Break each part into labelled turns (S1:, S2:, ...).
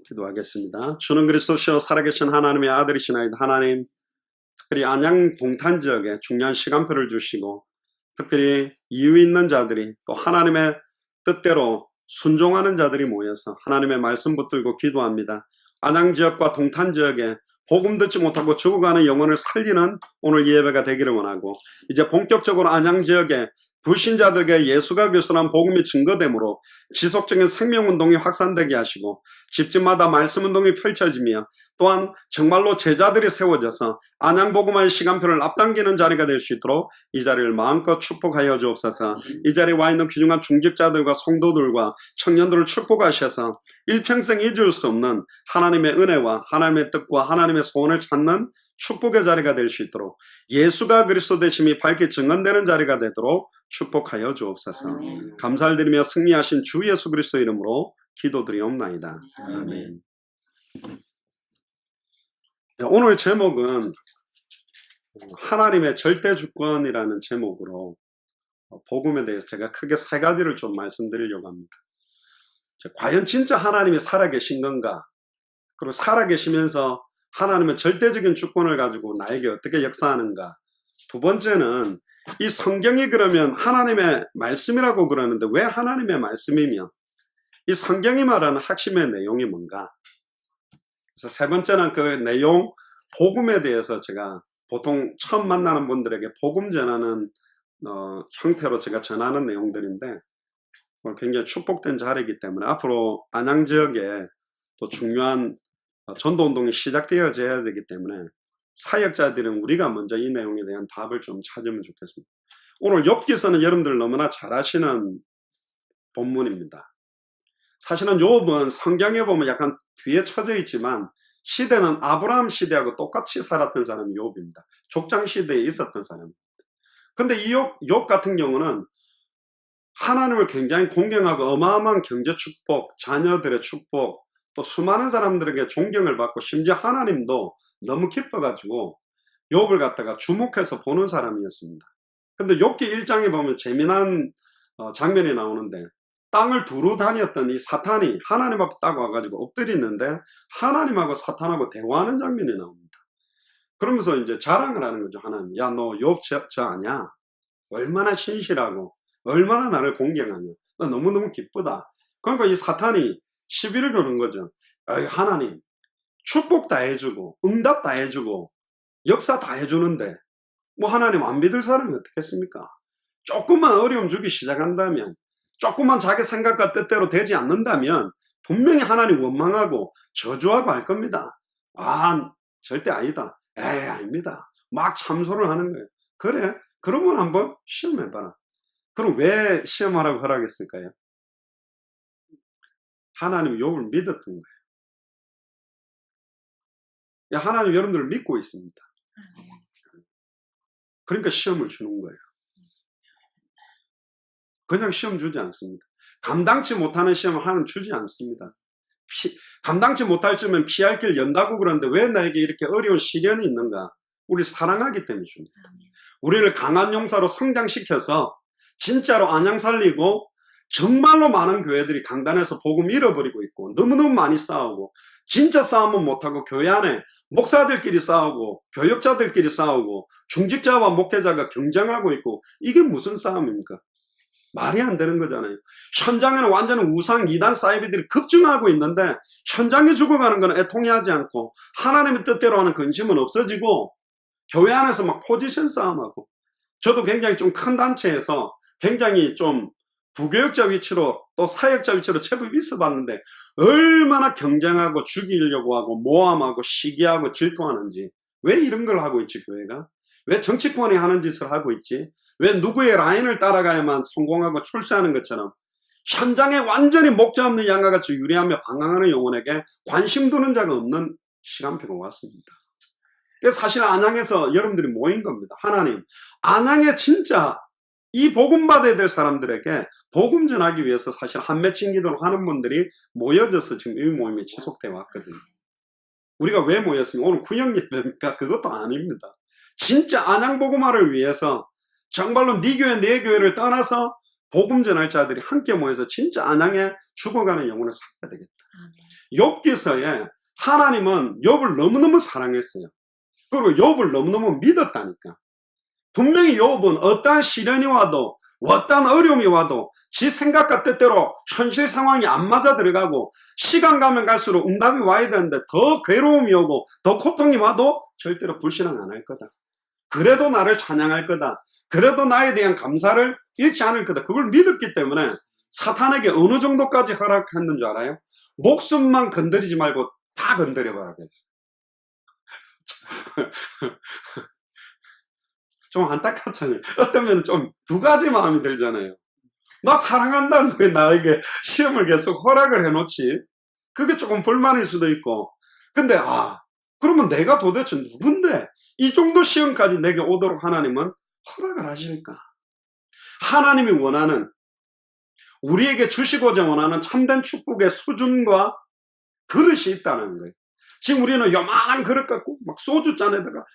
S1: 기도하겠습니다. 주는 그리스도시요 살아계신 하나님의 아들이시나이다. 하나님, 특별히 안양 동탄 지역에 중요한 시간표를 주시고 특별히 이유 있는 자들이 또 하나님의 뜻대로 순종하는 자들이 모여서 하나님의 말씀 붙들고 기도합니다. 안양 지역과 동탄 지역에 복음 듣지 못하고 죽어가는 영혼을 살리는 오늘 예배가 되기를 원하고, 이제 본격적으로 안양 지역에 불신자들에게 예수가 그리스도라는 복음이 증거되므로 지속적인 생명운동이 확산되게 하시고 집집마다 말씀운동이 펼쳐지며 또한 정말로 제자들이 세워져서 안양복음화의 시간표를 앞당기는 자리가 될 수 있도록 이 자리를 마음껏 축복하여 주옵소서. 이 자리에 와 있는 귀중한 중직자들과 성도들과 청년들을 축복하셔서 일평생 잊을 수 없는 하나님의 은혜와 하나님의 뜻과 하나님의 소원을 찾는 축복의 자리가 될 수 있도록, 예수가 그리스도 되심이 밝게 증언되는 자리가 되도록 축복하여 주옵소서. 감사를 드리며 승리하신 주 예수 그리스도 이름으로 기도드리옵나이다. 아멘. 오늘 제목은 하나님의 절대 주권이라는 제목으로 복음에 대해서 제가 크게 세 가지를 좀 말씀드리려고 합니다. 과연 진짜 하나님이 살아계신 건가? 그리고 살아계시면서 하나님의 절대적인 주권을 가지고 나에게 어떻게 역사하는가? 두 번째는 이 성경이 그러면 하나님의 말씀이라고 그러는데 왜 하나님의 말씀이며 이 성경이 말하는 핵심의 내용이 뭔가? 그래서 세 번째는 그 내용, 복음에 대해서 제가 보통 처음 만나는 분들에게 복음 전하는 형태로 제가 전하는 내용들인데 오늘 굉장히 축복된 자리이기 때문에 앞으로 안양 지역에 또 중요한 전도운동이 시작되어져야 되기 때문에 사역자들은 우리가 먼저 이 내용에 대한 답을 좀 찾으면 좋겠습니다. 오늘 욥기서는 여러분들 너무나 잘 아시는 본문입니다. 사실은 욥은 성경에 보면 약간 뒤에 쳐져 있지만 시대는 아브라함 시대하고 똑같이 살았던 사람이 욥입니다. 족장 시대에 있었던 사람입니다. 근데 이 욥 같은 경우는 하나님을 굉장히 공경하고 어마어마한 경제 축복, 자녀들의 축복, 또 수많은 사람들에게 존경을 받고 심지어 하나님도 너무 기뻐가지고 욥을 갖다가 주목해서 보는 사람이었습니다. 근데 욥기 1장에 보면 재미난 장면이 나오는데 땅을 두루 다녔던 이 사탄이 하나님 앞에 딱 와가지고 엎드리는데 하나님하고 사탄하고 대화하는 장면이 나옵니다. 그러면서 이제 자랑을 하는 거죠. 하나님, 야, 너 욥 저 아냐? 얼마나 신실하고 얼마나 나를 공경하냐? 나 너무너무 기쁘다. 그러니까 이 사탄이 시비를 거는 거죠. 하나님, 축복 다 해주고 응답 다 해주고 역사 다 해주는데 뭐 하나님 안 믿을 사람이 어떻겠습니까? 조금만 어려움 주기 시작한다면, 조금만 자기 생각과 뜻대로 되지 않는다면 분명히 하나님 원망하고 저주하고 할 겁니다. 아, 절대 아니다. 에이, 아닙니다. 막 참소를 하는 거예요. 그래? 그러면 한번 시험해봐라. 그럼 왜 시험하라고 허락했을까요? 하나님 욥을 믿었던 거예요. 하나님 여러분들을 믿고 있습니다. 그러니까 시험을 주는 거예요. 그냥 시험 주지 않습니다. 감당치 못하는 시험을 하나님 주지 않습니다. 감당치 못할 쯤엔 피할 길 연다고 그러는데 왜 나에게 이렇게 어려운 시련이 있는가? 우리 사랑하기 때문에 줍니다. 우리를 강한 용사로 성장시켜서 진짜로 안양 살리고 정말로 많은 교회들이 강단에서 복음 잃어버리고 있고 너무너무 많이 싸우고 진짜 싸움은 못하고 교회 안에 목사들끼리 싸우고 교역자들끼리 싸우고 중직자와 목회자가 경쟁하고 있고 이게 무슨 싸움입니까? 말이 안 되는 거잖아요. 현장에는 완전히 우상 이단 사이비들이 급증하고 있는데 현장에 죽어가는 건 애통해하지 않고 하나님의 뜻대로 하는 근심은 없어지고 교회 안에서 막 포지션 싸움하고, 저도 굉장히 좀 큰 단체에서 굉장히 좀 부교역자 위치로 또 사역자 위치로 제법 있어봤는데 얼마나 경쟁하고 죽이려고 하고 모함하고 시기하고 질투하는지. 왜 이런 걸 하고 있지 교회가? 왜 정치권이 하는 짓을 하고 있지? 왜 누구의 라인을 따라가야만 성공하고 출세하는 것처럼 현장에 완전히 목자 없는 양과같이 유리하며 방황하는 영혼에게 관심 두는 자가 없는 시간표가 왔습니다. 사실 안양에서 여러분들이 모인 겁니다. 하나님, 안양에 진짜 이 복음 받아야 될 사람들에게 복음 전하기 위해서 사실 한 맺힌 기도를 하는 분들이 모여져서 지금 이 모임이 지속되어 왔거든요. 우리가 왜 모였습니까? 오늘 구역 예배입니까? 그것도 아닙니다. 진짜 안양 복음화를 위해서 정말로 네 교회 내 교회를 떠나서 복음 전할 자들이 함께 모여서 진짜 안양에 죽어가는 영혼을 살려야 되겠다. 욥기서에 하나님은 욥을 너무너무 사랑했어요. 그리고 욥을 너무너무 믿었다니까. 분명히 욥은 어떠한 시련이 와도 어떠한 어려움이 와도 지 생각과 뜻대로 현실 상황이 안 맞아 들어가고 시간 가면 갈수록 응답이 와야 되는데 더 괴로움이 오고 더 고통이 와도 절대로 불신앙 안 할 거다. 그래도 나를 찬양할 거다. 그래도 나에 대한 감사를 잃지 않을 거다. 그걸 믿었기 때문에 사탄에게 어느 정도까지 허락했는 줄 알아요? 목숨만 건드리지 말고 다 건드려봐라 그랬어요. 좀 안타깝잖아요. 어떤 면은 좀 두 가지 마음이 들잖아요. 나 사랑한다는데 나에게 시험을 계속 허락을 해놓지. 그게 조금 불만일 수도 있고. 근데 그러면 내가 도대체 누군데 이 정도 시험까지 내게 오도록 하나님은 허락을 하실까? 하나님이 원하는, 우리에게 주시고자 원하는 참된 축복의 수준과 그릇이 있다는 거예요. 지금 우리는 요만한 그릇 갖고 막 소주잔에다가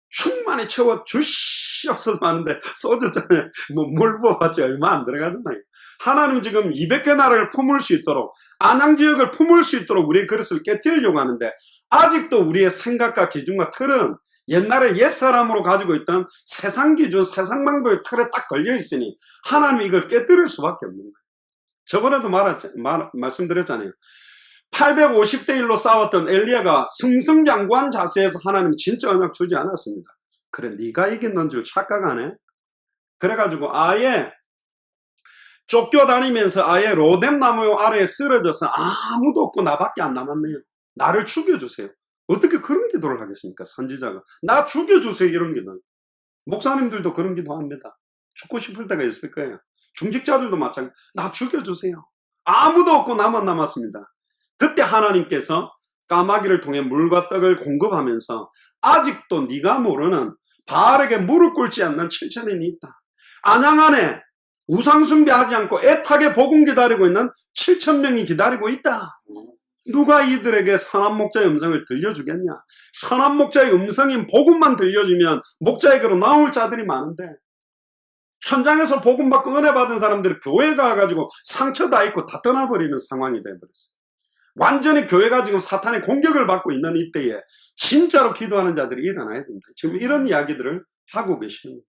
S1: 충만히 채워 주시옵소서 하는데 소주잔에 물 부어봤자 얼마 안 들어가잖아요. 하나님 지금 200개 나라를 품을 수 있도록, 안양지역을 품을 수 있도록 우리의 그릇을 깨뜨리려고 하는데 아직도 우리의 생각과 기준과 틀은 옛날에 옛사람으로 가지고 있던 세상 기준, 세상 방법의 틀에 딱 걸려 있으니 하나님이 이걸 깨뜨릴 수밖에 없는 거예요. 저번에도 말씀드렸잖아요. 850대 1로 싸웠던 엘리야가 승승장구한 자세에서 하나님 진짜 언약 주지 않았습니다. 그래 네가 이겼는 줄 착각하네. 그래가지고 아예 쫓겨다니면서 아예 로뎀나무 아래에 쓰러져서 아무도 없고 나밖에 안 남았네요. 나를 죽여주세요. 어떻게 그런 기도를 하겠습니까? 선지자가 나 죽여주세요 이런 기도. 목사님들도 그런 기도합니다. 죽고 싶을 때가 있을 거예요. 중직자들도 마찬가지. 나 죽여주세요. 아무도 없고 나만 남았습니다. 그때 하나님께서 까마귀를 통해 물과 떡을 공급하면서 아직도 네가 모르는 바알에게 무릎 꿇지 않는 7천인이 있다. 안양 안에 우상숭배하지 않고 애타게 복음 기다리고 있는 7,000명이 기다리고 있다. 누가 이들에게 선한 목자의 음성을 들려주겠냐? 선한 목자의 음성인 복음만 들려주면 목자에게로 나올 자들이 많은데 현장에서 복음 받고 은혜 받은 사람들이 교회 가가지고 상처 다 입고 다 떠나버리는 상황이 돼버렸어요. 완전히 교회가 지금 사탄의 공격을 받고 있는 이때에 진짜로 기도하는 자들이 일어나야 된다. 지금 이런 이야기들을 하고 계시는 거예요.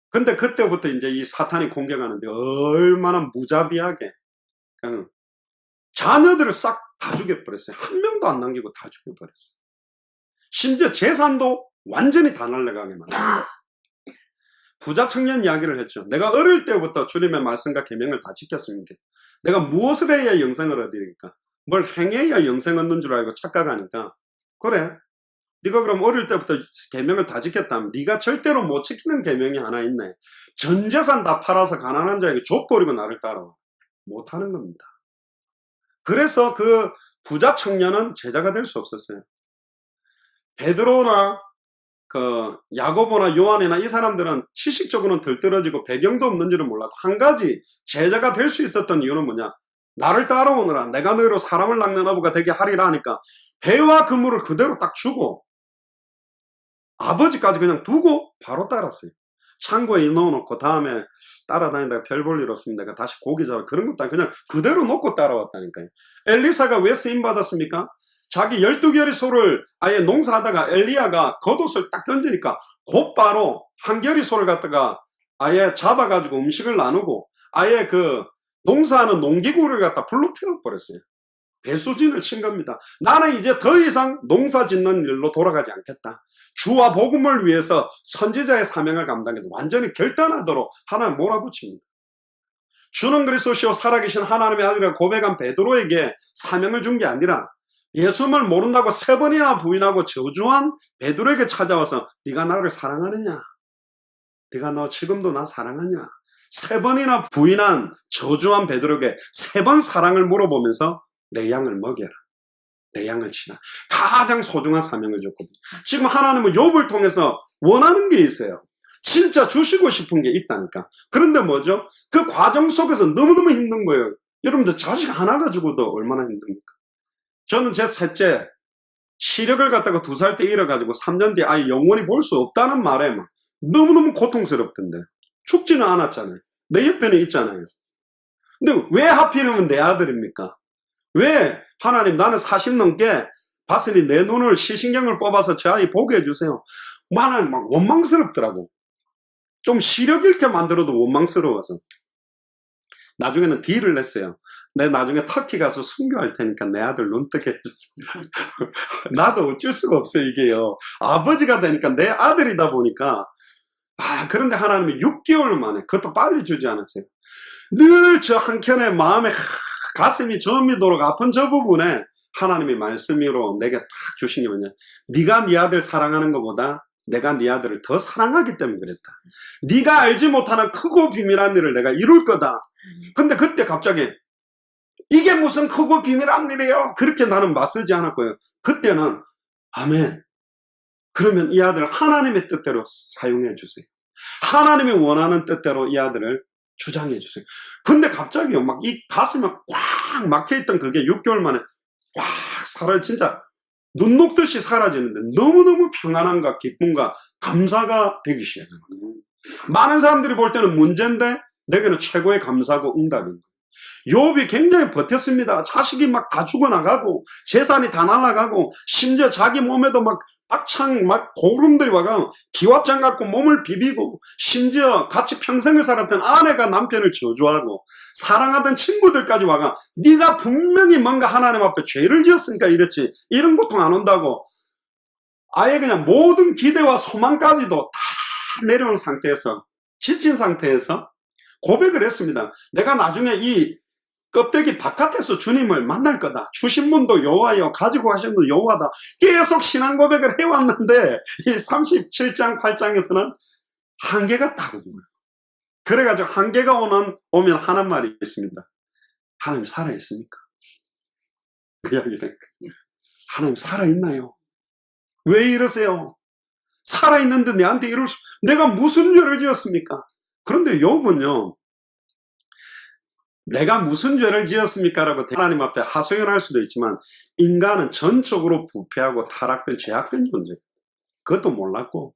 S1: 근데 그때부터 이제 이 사탄이 공격하는데 얼마나 무자비하게 그냥 자녀들을 싹 다 죽여버렸어요. 한 명도 안 남기고 다 죽여버렸어요. 심지어 재산도 완전히 다 날아가게 만들었어요. 부자 청년 이야기를 했죠. 내가 어릴 때부터 주님의 말씀과 계명을 다 지켰습니다. 내가 무엇을 해야 영생을 얻으니까, 뭘 행해야 영생 얻는 줄 알고 착각하니까, 그래 네가 그럼 어릴 때부터 계명을 다 지켰다면 네가 절대로 못 지키는 계명이 하나 있네. 전 재산 다 팔아서 가난한 자에게 줘버리고 나를 따라와. 못하는 겁니다. 그래서 그 부자 청년은 제자가 될 수 없었어요. 베드로나 야고보나 요한이나 이 사람들은 지식적으로는 들떨어지고 배경도 없는지는 몰라도 한 가지 제자가 될 수 있었던 이유는 뭐냐? 나를 따라오느라 내가 너희로 사람을 낚는 어부가 되게 하리라 하니까 배와 그물을 그대로 딱 주고 아버지까지 그냥 두고 바로 따랐어요. 창고에 넣어놓고 다음에 따라다니다가 별 볼 일 없으면 내가 다시 고기 잡아 그런 것도 아니고 그냥 그대로 놓고 따라왔다니까요. 엘리사가 왜 쓰임받았습니까? 자기 12결의 소를 아예 농사하다가 엘리야가 겉옷을 딱 던지니까 곧바로 한 결의 소를 갖다가 아예 잡아가지고 음식을 나누고 아예 그 농사하는 농기구를 갖다 불로 태워버렸어요. 배수진을 친 겁니다. 나는 이제 더 이상 농사 짓는 일로 돌아가지 않겠다. 주와 복음을 위해서 선지자의 사명을 감당해도 완전히 결단하도록 하나님 몰아붙입니다. 주는 그리스도시요 살아계신 하나님의 아들이라 고백한 베드로에게 사명을 준 게 아니라 예수님을 모른다고 3번이나 부인하고 저주한 베드로에게 찾아와서 네가 나를 사랑하느냐? 네가 너 지금도 나 사랑하냐? 3번이나 부인한 저주한 베드로에게 3번 사랑을 물어보면서 내 양을 먹여라. 내 양을 치라. 가장 소중한 사명을 줬거든요. 지금 하나님은 욥을 통해서 원하는 게 있어요. 진짜 주시고 싶은 게 있다니까. 그런데 뭐죠? 그 과정 속에서 너무너무 힘든 거예요. 여러분들 자식 하나 가지고도 얼마나 힘듭니까? 저는 제 셋째 시력을 갖다가 2살 때 잃어가지고 3년 뒤에 아예 영원히 볼 수 없다는 말에 막 너무너무 고통스럽던데. 죽지는 않았잖아요. 내 옆에는 있잖아요. 근데 왜 하필이면 내 아들입니까? 왜 하나님 나는 40 넘게 봤으니 내 눈을 시신경을 뽑아서 제 아이 보게 해주세요. 나는 막 원망스럽더라고. 좀 시력 잃게 만들어도 원망스러워서. 나중에는 딜을 냈어요. 내 나중에 터키 가서 순교할 테니까 내 아들 눈 뜨게 해주세요. 나도 어쩔 수가 없어요, 이게요. 아버지가 되니까 내 아들이다 보니까. 그런데 하나님이 6개월 만에, 그것도 빨리 주지 않았어요. 늘 저 한켠에 마음에 가슴이 저미도록 아픈 저 부분에 하나님이 말씀으로 내게 딱 주신 게 뭐냐. 네가 네 아들 사랑하는 것보다 내가 네 아들을 더 사랑하기 때문에 그랬다. 네가 알지 못하는 크고 비밀한 일을 내가 이룰 거다. 근데 그때 갑자기 이게 무슨 크고 비밀한 일이에요? 그렇게 나는 맞서지 않았고요. 그때는 아멘. 그러면 이 아들 하나님의 뜻대로 사용해 주세요. 하나님이 원하는 뜻대로 이 아들을 주장해 주세요. 근데 갑자기요, 막 이 가슴에 꽉 막혀있던 그게 6개월 만에 꽉 진짜 눈 녹듯이 사라지는데 너무너무 평안함과 기쁨과 감사가 되기 시작해요. 많은 사람들이 볼 때는 문제인데 내게는 최고의 감사고 응답인 거예요. 욥이 굉장히 버텼습니다. 자식이 막 다 죽어나가고 재산이 다 날아가고 심지어 자기 몸에도 막 악창 막 고름들이 와가 기왓장 갖고 몸을 비비고 심지어 같이 평생을 살았던 아내가 남편을 저주하고 사랑하던 친구들까지 와가 네가 분명히 뭔가 하나님 앞에 죄를 지었으니까 이랬지 이런 고통 안 온다고 아예 그냥 모든 기대와 소망까지도 다 내려온 상태에서 지친 상태에서 고백을 했습니다. 내가 나중에 이 껍데기 바깥에서 주님을 만날 거다. 주신 분도 여호와여 가지고 가신 분도 여호와다. 계속 신앙 고백을 해왔는데 이 37장 8장에서는 한계가 딱 오는 거예요. 그래가지고 한계가 오면 하는 말이 있습니다. 하나님 살아있습니까? 그 이야기를 하나님 살아있나요? 왜 이러세요? 살아있는데 내한테 이럴 수 내가 무슨 죄를 지었습니까? 그런데 욥은요 내가 무슨 죄를 지었습니까? 라고 하나님 앞에 하소연할 수도 있지만 인간은 전적으로 부패하고 타락된 죄악된 존재. 그것도 몰랐고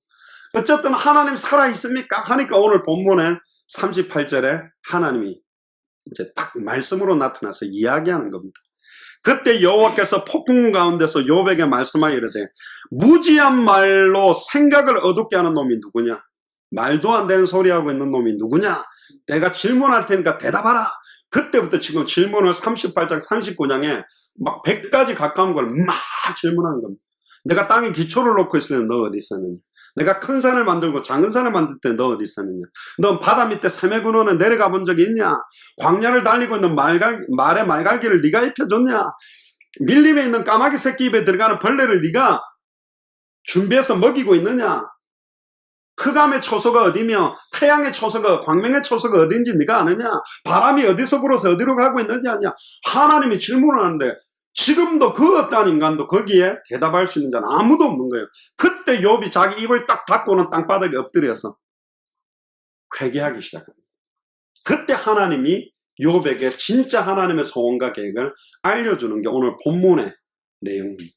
S1: 어쨌든 하나님 살아있습니까? 하니까 오늘 본문에 38절에 하나님이 이제 딱 말씀으로 나타나서 이야기하는 겁니다. 그때 여호와께서 폭풍 가운데서 욥에게 말씀하여 이르되 무지한 말로 생각을 어둡게 하는 놈이 누구냐? 말도 안 되는 소리하고 있는 놈이 누구냐? 내가 질문할 테니까 대답하라. 그때부터 지금 질문을 38장 39장에 막 100가지 가까운 걸 막 질문하는 겁니다. 내가 땅에 기초를 놓고 있을 때 너 어디 있었느냐? 내가 큰 산을 만들고 작은 산을 만들 때 너 어디 있었느냐? 너 바다 밑에 샘의 근원에 내려가 본 적이 있냐? 광야를 달리고 있는 말의 말갈기를 네가 입혀줬냐? 밀림에 있는 까마귀 새끼 입에 들어가는 벌레를 네가 준비해서 먹이고 있느냐? 흑암의 초소가 어디며 태양의 초소가 광명의 초소가 어딘지 네가 아느냐? 바람이 어디서 불어서 어디로 가고 있느냐? 하나님이 질문을 하는데 지금도 그 어떠한 인간도 거기에 대답할 수 있는 자는 아무도 없는 거예요. 그때 욥이 자기 입을 딱 닫고는 땅바닥에 엎드려서 회개하기 시작합니다. 그때 하나님이 욥에게 진짜 하나님의 소원과 계획을 알려주는 게 오늘 본문의 내용입니다.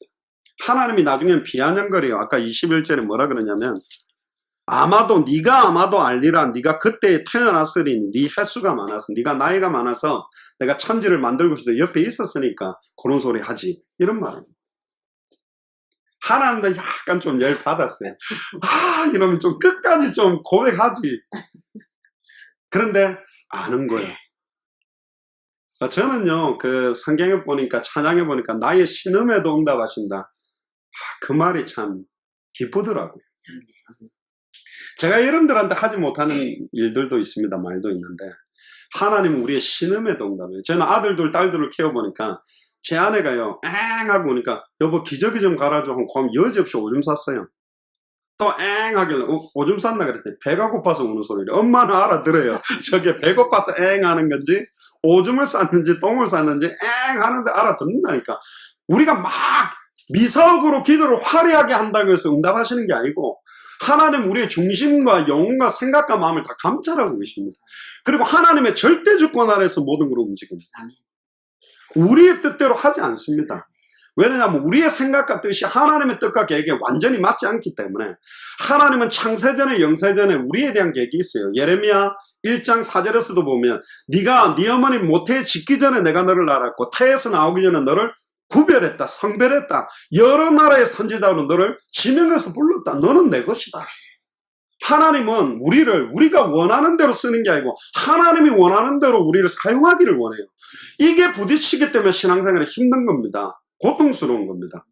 S1: 하나님이 나중엔 비아냥거려요. 아까 21절에 뭐라 그러냐면 아마도 네가 알리라. 네가 그때 태어났으리니 네 횟수가 많아서 네가 나이가 많아서 내가 천지를 만들고서도 옆에 있었으니까 그런 소리 하지. 이런 말입니다. 하나님도 약간 좀 열 받았어요. 이러면 좀 끝까지 좀 고백하지. 그런데 아는 거예요. 저는요 그 성경에 보니까 찬양에 보니까 나의 신음에도 응답하신다. 그 말이 참 기쁘더라고요. 제가 여러분들한테 하지 못하는 일들도 있습니다. 말도 있는데 하나님은 우리의 신음에도 응답해요. 저는 아들들 딸들을 키워보니까 제 아내가요 엥 하고 오니까 여보 기저귀 좀 갈아줘 하고 그럼 여지없이 오줌 쌌어요. 또 엥 하길래 오줌 쌌나 그랬더니 배가 고파서 우는 소리를 엄마는 알아들어요. 저게 배고파서 엥 하는 건지 오줌을 쌌는지 똥을 쌌는지 엥 하는데 알아듣는다니까. 우리가 막 미사옥으로 기도를 화려하게 한다고 해서 응답하시는 게 아니고 하나님 우리의 중심과 영혼과 생각과 마음을 다 감찰하고 계십니다. 그리고 하나님의 절대 주권 아래서 모든 걸 움직입니다. 우리의 뜻대로 하지 않습니다. 왜냐하면 우리의 생각과 뜻이 하나님의 뜻과 계획에 완전히 맞지 않기 때문에 하나님은 창세전에 영세전에 우리에 대한 계획이 있어요. 예레미야 1장 4절에서도 보면 네가 네 어머니 모태에 짓기 전에 내가 너를 알았고 태에서 나오기 전에 너를 구별했다, 성별했다. 여러 나라의 선지자로 너를 지명해서 불렀다. 너는 내 것이다. 하나님은 우리가 원하는 대로 쓰는 게 아니고 하나님이 원하는 대로 우리를 사용하기를 원해요. 이게 부딪히기 때문에 신앙생활이 힘든 겁니다. 고통스러운 겁니다.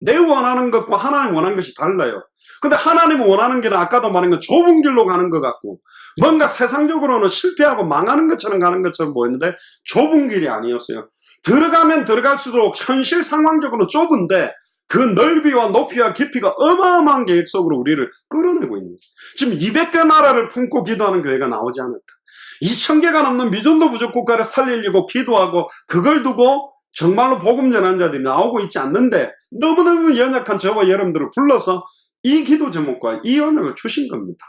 S1: 내 원하는 것과 하나님 원하는 것이 달라요. 근데 하나님 원하는 길은 아까도 말한 건 좁은 길로 가는 것 같고 뭔가 세상적으로는 실패하고 망하는 것처럼 가는 것처럼 보였는데 좁은 길이 아니었어요. 들어가면 들어갈수록 현실 상황적으로는 좁은데 그 넓이와 높이와 깊이가 어마어마한 계획 속으로 우리를 끌어내고 있는 거예요. 지금 200개 나라를 품고 기도하는 교회가 나오지 않았다. 2000개가 넘는 미전도 부족 국가를 살리려고 기도하고 그걸 두고 정말로 복음 전하는 자들이 나오고 있지 않는데 너무너무 연약한 저와 여러분들을 불러서 이 기도 제목과 이 언약을 주신 겁니다.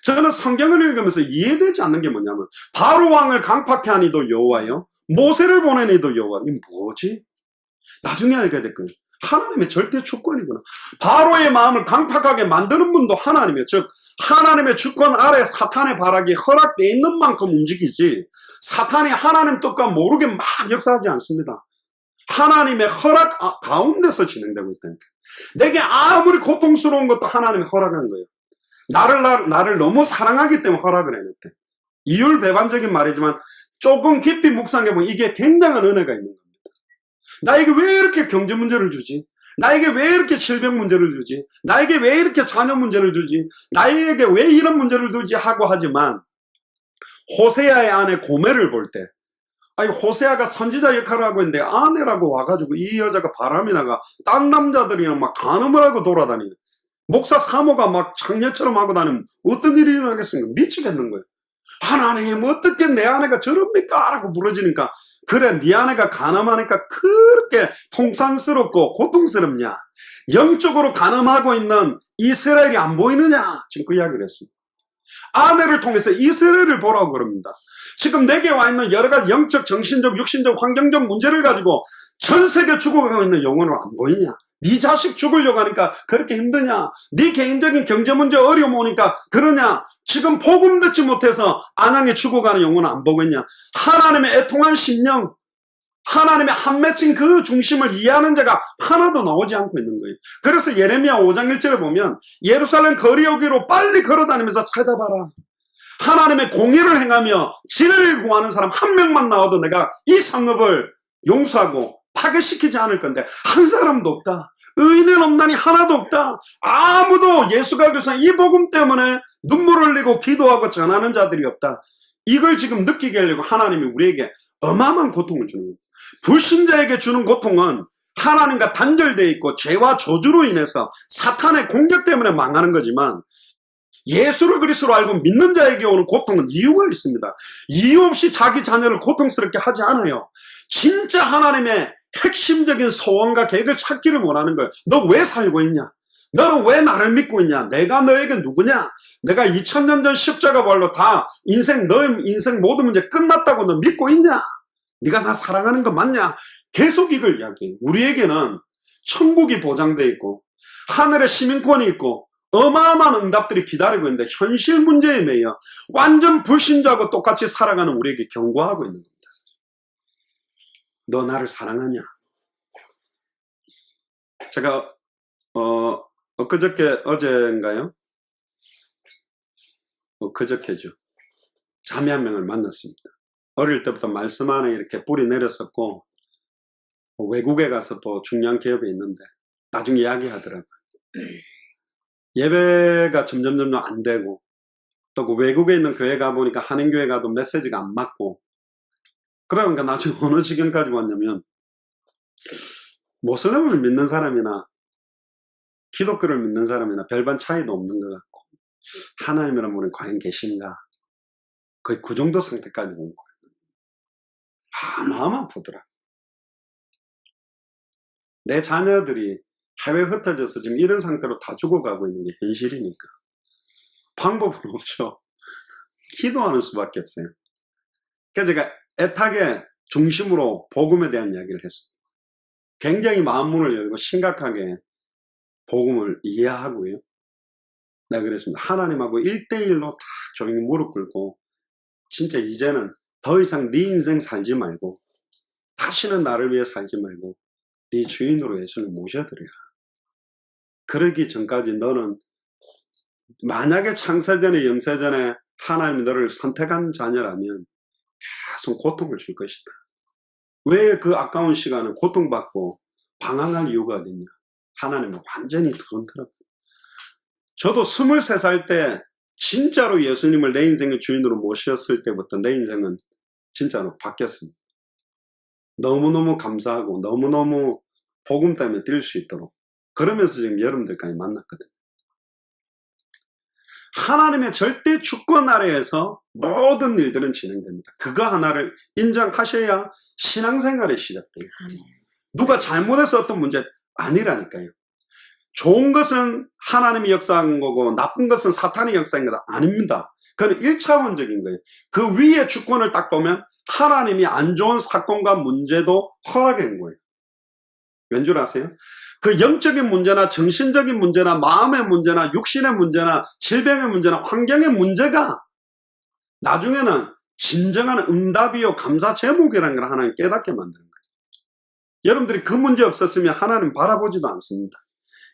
S1: 저는 성경을 읽으면서 이해되지 않는 게 뭐냐면 바로 왕을 강팍해 한 이도 여호와요, 모세를 보낸 이도 여호와. 이 뭐지? 나중에 알게 될 거예요. 하나님의 절대 주권이구나. 바로의 마음을 강팍하게 만드는 분도 하나님이에요. 즉 하나님의 주권 아래 사탄의 발악이 허락되어 있는 만큼 움직이지 사탄이 하나님 뜻과 모르게 막 역사하지 않습니다. 하나님의 허락 가운데서 진행되고 있다니까. 내게 아무리 고통스러운 것도 하나님이 허락한 거예요. 나를 너무 사랑하기 때문에 허락을 해냈대. 이율배반적인 말이지만 조금 깊이 묵상해보면 이게 굉장한 은혜가 있는 겁니다. 나에게 왜 이렇게 경제 문제를 주지? 나에게 왜 이렇게 질병 문제를 주지? 나에게 왜 이렇게 자녀 문제를 주지? 나에게 왜 이런 문제를 주지? 하고 하지만 호세아의 아내 고멜을 볼 때 아니 호세아가 선지자 역할을 하고 있는데 아내라고 와가지고 이 여자가 바람이 나가 딴 남자들이랑 막 간음을 하고 돌아다니는 목사 사모가 막 창녀처럼 하고 다니면 어떤 일이 일어나겠습니까? 미치겠는 거예요. 하나님 어떻게 내 아내가 저럽니까? 라고 부러지니까 그래 네 아내가 가늠하니까 그렇게 통산스럽고 고통스럽냐? 영적으로 가늠하고 있는 이스라엘이 안 보이느냐? 지금 그 이야기를 했습니다. 아내를 통해서 이스라엘을 보라고 그럽니다. 지금 내게 와 있는 여러 가지 영적, 정신적, 육신적, 환경적 문제를 가지고 전 세계 죽어가고 있는 영혼을 안 보이냐? 네 자식 죽으려고 하니까 그렇게 힘드냐? 네 개인적인 경제 문제 어려움 오니까 그러냐? 지금 복음 듣지 못해서 안양에 죽어가는 영혼을 안 보고 있냐? 하나님의 애통한 심령, 하나님의 한 맺힌 그 중심을 이해하는 자가 하나도 나오지 않고 있는 거예요. 그래서 예레미야 5장 1절에 보면 예루살렘 거리 오기로 빨리 걸어다니면서 찾아봐라. 하나님의 공의를 행하며 진리를 구하는 사람 한 명만 나와도 내가 이 성읍을 용서하고 파괴시키지 않을 건데 한 사람도 없다. 의인은 없나니 하나도 없다. 아무도 예수가 그래서 이 복음 때문에 눈물을 흘리고 기도하고 전하는 자들이 없다. 이걸 지금 느끼게 하려고 하나님이 우리에게 어마어마한 고통을 주는 거예요. 불신자에게 주는 고통은 하나님과 단절되어 있고 죄와 저주로 인해서 사탄의 공격 때문에 망하는 거지만 예수를 그리스도로 알고 믿는 자에게 오는 고통은 이유가 있습니다. 이유 없이 자기 자녀를 고통스럽게 하지 않아요. 진짜 하나님의 핵심적인 소원과 계획을 찾기를 원하는 거예요. 너 왜 살고 있냐? 너는 왜 나를 믿고 있냐? 내가 너에게 누구냐? 내가 2000년 전 십자가 발로 다 너의 인생 모든 문제 끝났다고 너 믿고 있냐? 네가 나 사랑하는 거 맞냐? 계속 이걸 이야기해요. 우리에게는 천국이 보장되어 있고 하늘의 시민권이 있고 어마어마한 응답들이 기다리고 있는데 현실 문제에 매여 완전 불신자하고 똑같이 살아가는 우리에게 경고하고 있는 겁니다. 너 나를 사랑하냐? 제가 엊그저께 어제인가요? 그저께죠. 자매 한 명을 만났습니다. 어릴 때부터 말씀 안에 이렇게 뿌리 내렸었고 외국에 가서 또 중요한 기업에 있는데 나중에 이야기하더라고요. 예배가 점점 안 되고 또 그 외국에 있는 교회 가보니까 한인교회 가도 메시지가 안 맞고 그러니까 나중에 어느 지경까지 왔냐면 모슬렘을 믿는 사람이나 기독교를 믿는 사람이나 별반 차이도 없는 것 같고 하나님이란 분이 과연 계신가 거의 그 정도 상태까지 온 거예요. 마음 아프더라. 내 자녀들이 해외 흩어져서 지금 이런 상태로 다 죽어가고 있는 게 현실이니까 방법은 없죠. 기도하는 수밖에 없어요. 그래서 제가 애타게 중심으로 복음에 대한 이야기를 했습니다. 굉장히 마음문을 열고 심각하게 복음을 이해하고요. 내가 그랬습니다. 하나님하고 1대1로 다 조용히 무릎 꿇고 진짜 이제는 더 이상 네 인생 살지 말고 다시는 나를 위해 살지 말고 네 주인으로 예수를 모셔드려라. 그러기 전까지 너는 만약에 창세전에 영세전에 하나님이 너를 선택한 자녀라면 계속 고통을 줄 것이다. 왜 그 아까운 시간을 고통받고 방황할 이유가 어딨냐. 하나님은 완전히 두 손 들어. 저도 23살 때 진짜로 예수님을 내 인생의 주인으로 모셨을 때부터 내 인생은 진짜로 바뀌었습니다. 너무너무 감사하고 너무너무 복음 때문에 뛸 수 있도록 그러면서 지금 여러분들까지 만났거든요. 하나님의 절대 주권 아래에서 모든 일들은 진행됩니다. 그거 하나를 인정하셔야 신앙생활이 시작돼요. 누가 잘못해서 어떤 문제 아니라니까요. 좋은 것은 하나님이 역사한 거고 나쁜 것은 사탄이 역사한 거다 아닙니다. 그건 1차원적인 거예요. 그 위에 주권을 딱 보면 하나님이 안 좋은 사건과 문제도 허락한 거예요. 왠 줄 아세요? 그 영적인 문제나 정신적인 문제나 마음의 문제나 육신의 문제나 질병의 문제나 환경의 문제가 나중에는 진정한 응답이요 감사 제목이라는 걸 하나님 깨닫게 만드는 거예요. 여러분들이 그 문제 없었으면 하나님 바라보지도 않습니다.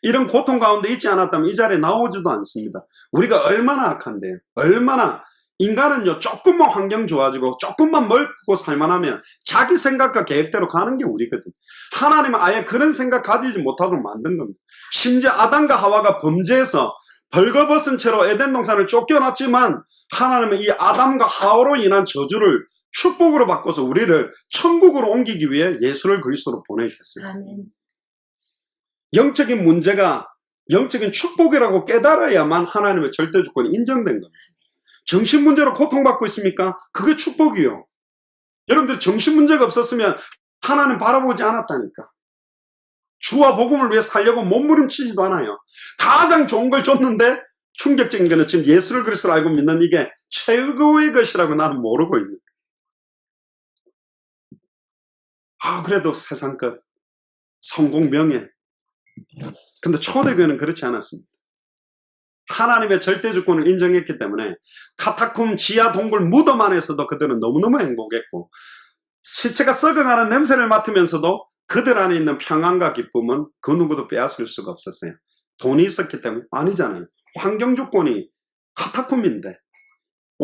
S1: 이런 고통 가운데 있지 않았다면 이 자리에 나오지도 않습니다. 우리가 얼마나 악한데요. 얼마나 인간은요 조금만 환경 좋아지고 조금만 먹고 살만하면 자기 생각과 계획대로 가는 게 우리거든. 하나님은 아예 그런 생각 가지지 못하도록 만든 겁니다. 심지어 아담과 하와가 범죄해서 벌거벗은 채로 에덴 동산을 쫓겨났지만 하나님은 이 아담과 하와로 인한 저주를 축복으로 바꿔서 우리를 천국으로 옮기기 위해 예수를 그리스도로 보내주셨어요.
S2: 아멘.
S1: 영적인 문제가 영적인 축복이라고 깨달아야만 하나님의 절대 주권이 인정된 겁니다. 정신 문제로 고통받고 있습니까? 그게 축복이요. 여러분들 정신 문제가 없었으면 하나님 바라보지 않았다니까. 주와 복음을 위해 살려고 몸부림치지도 않아요. 가장 좋은 걸 줬는데 충격적인 거는 지금 예수를 그리스도로 알고 믿는 이게 최고의 것이라고 나는 모르고 있는 거예요. 그래도 세상 것, 성공, 명예. 근데 초대교회는 그렇지 않았습니다. 하나님의 절대 주권을 인정했기 때문에 카타콤 지하 동굴 무덤 안에서도 그들은 너무너무 행복했고 시체가 썩어가는 냄새를 맡으면서도 그들 안에 있는 평안과 기쁨은 그 누구도 빼앗을 수가 없었어요. 돈이 있었기 때문에 아니잖아요. 환경 조건이 카타콤인데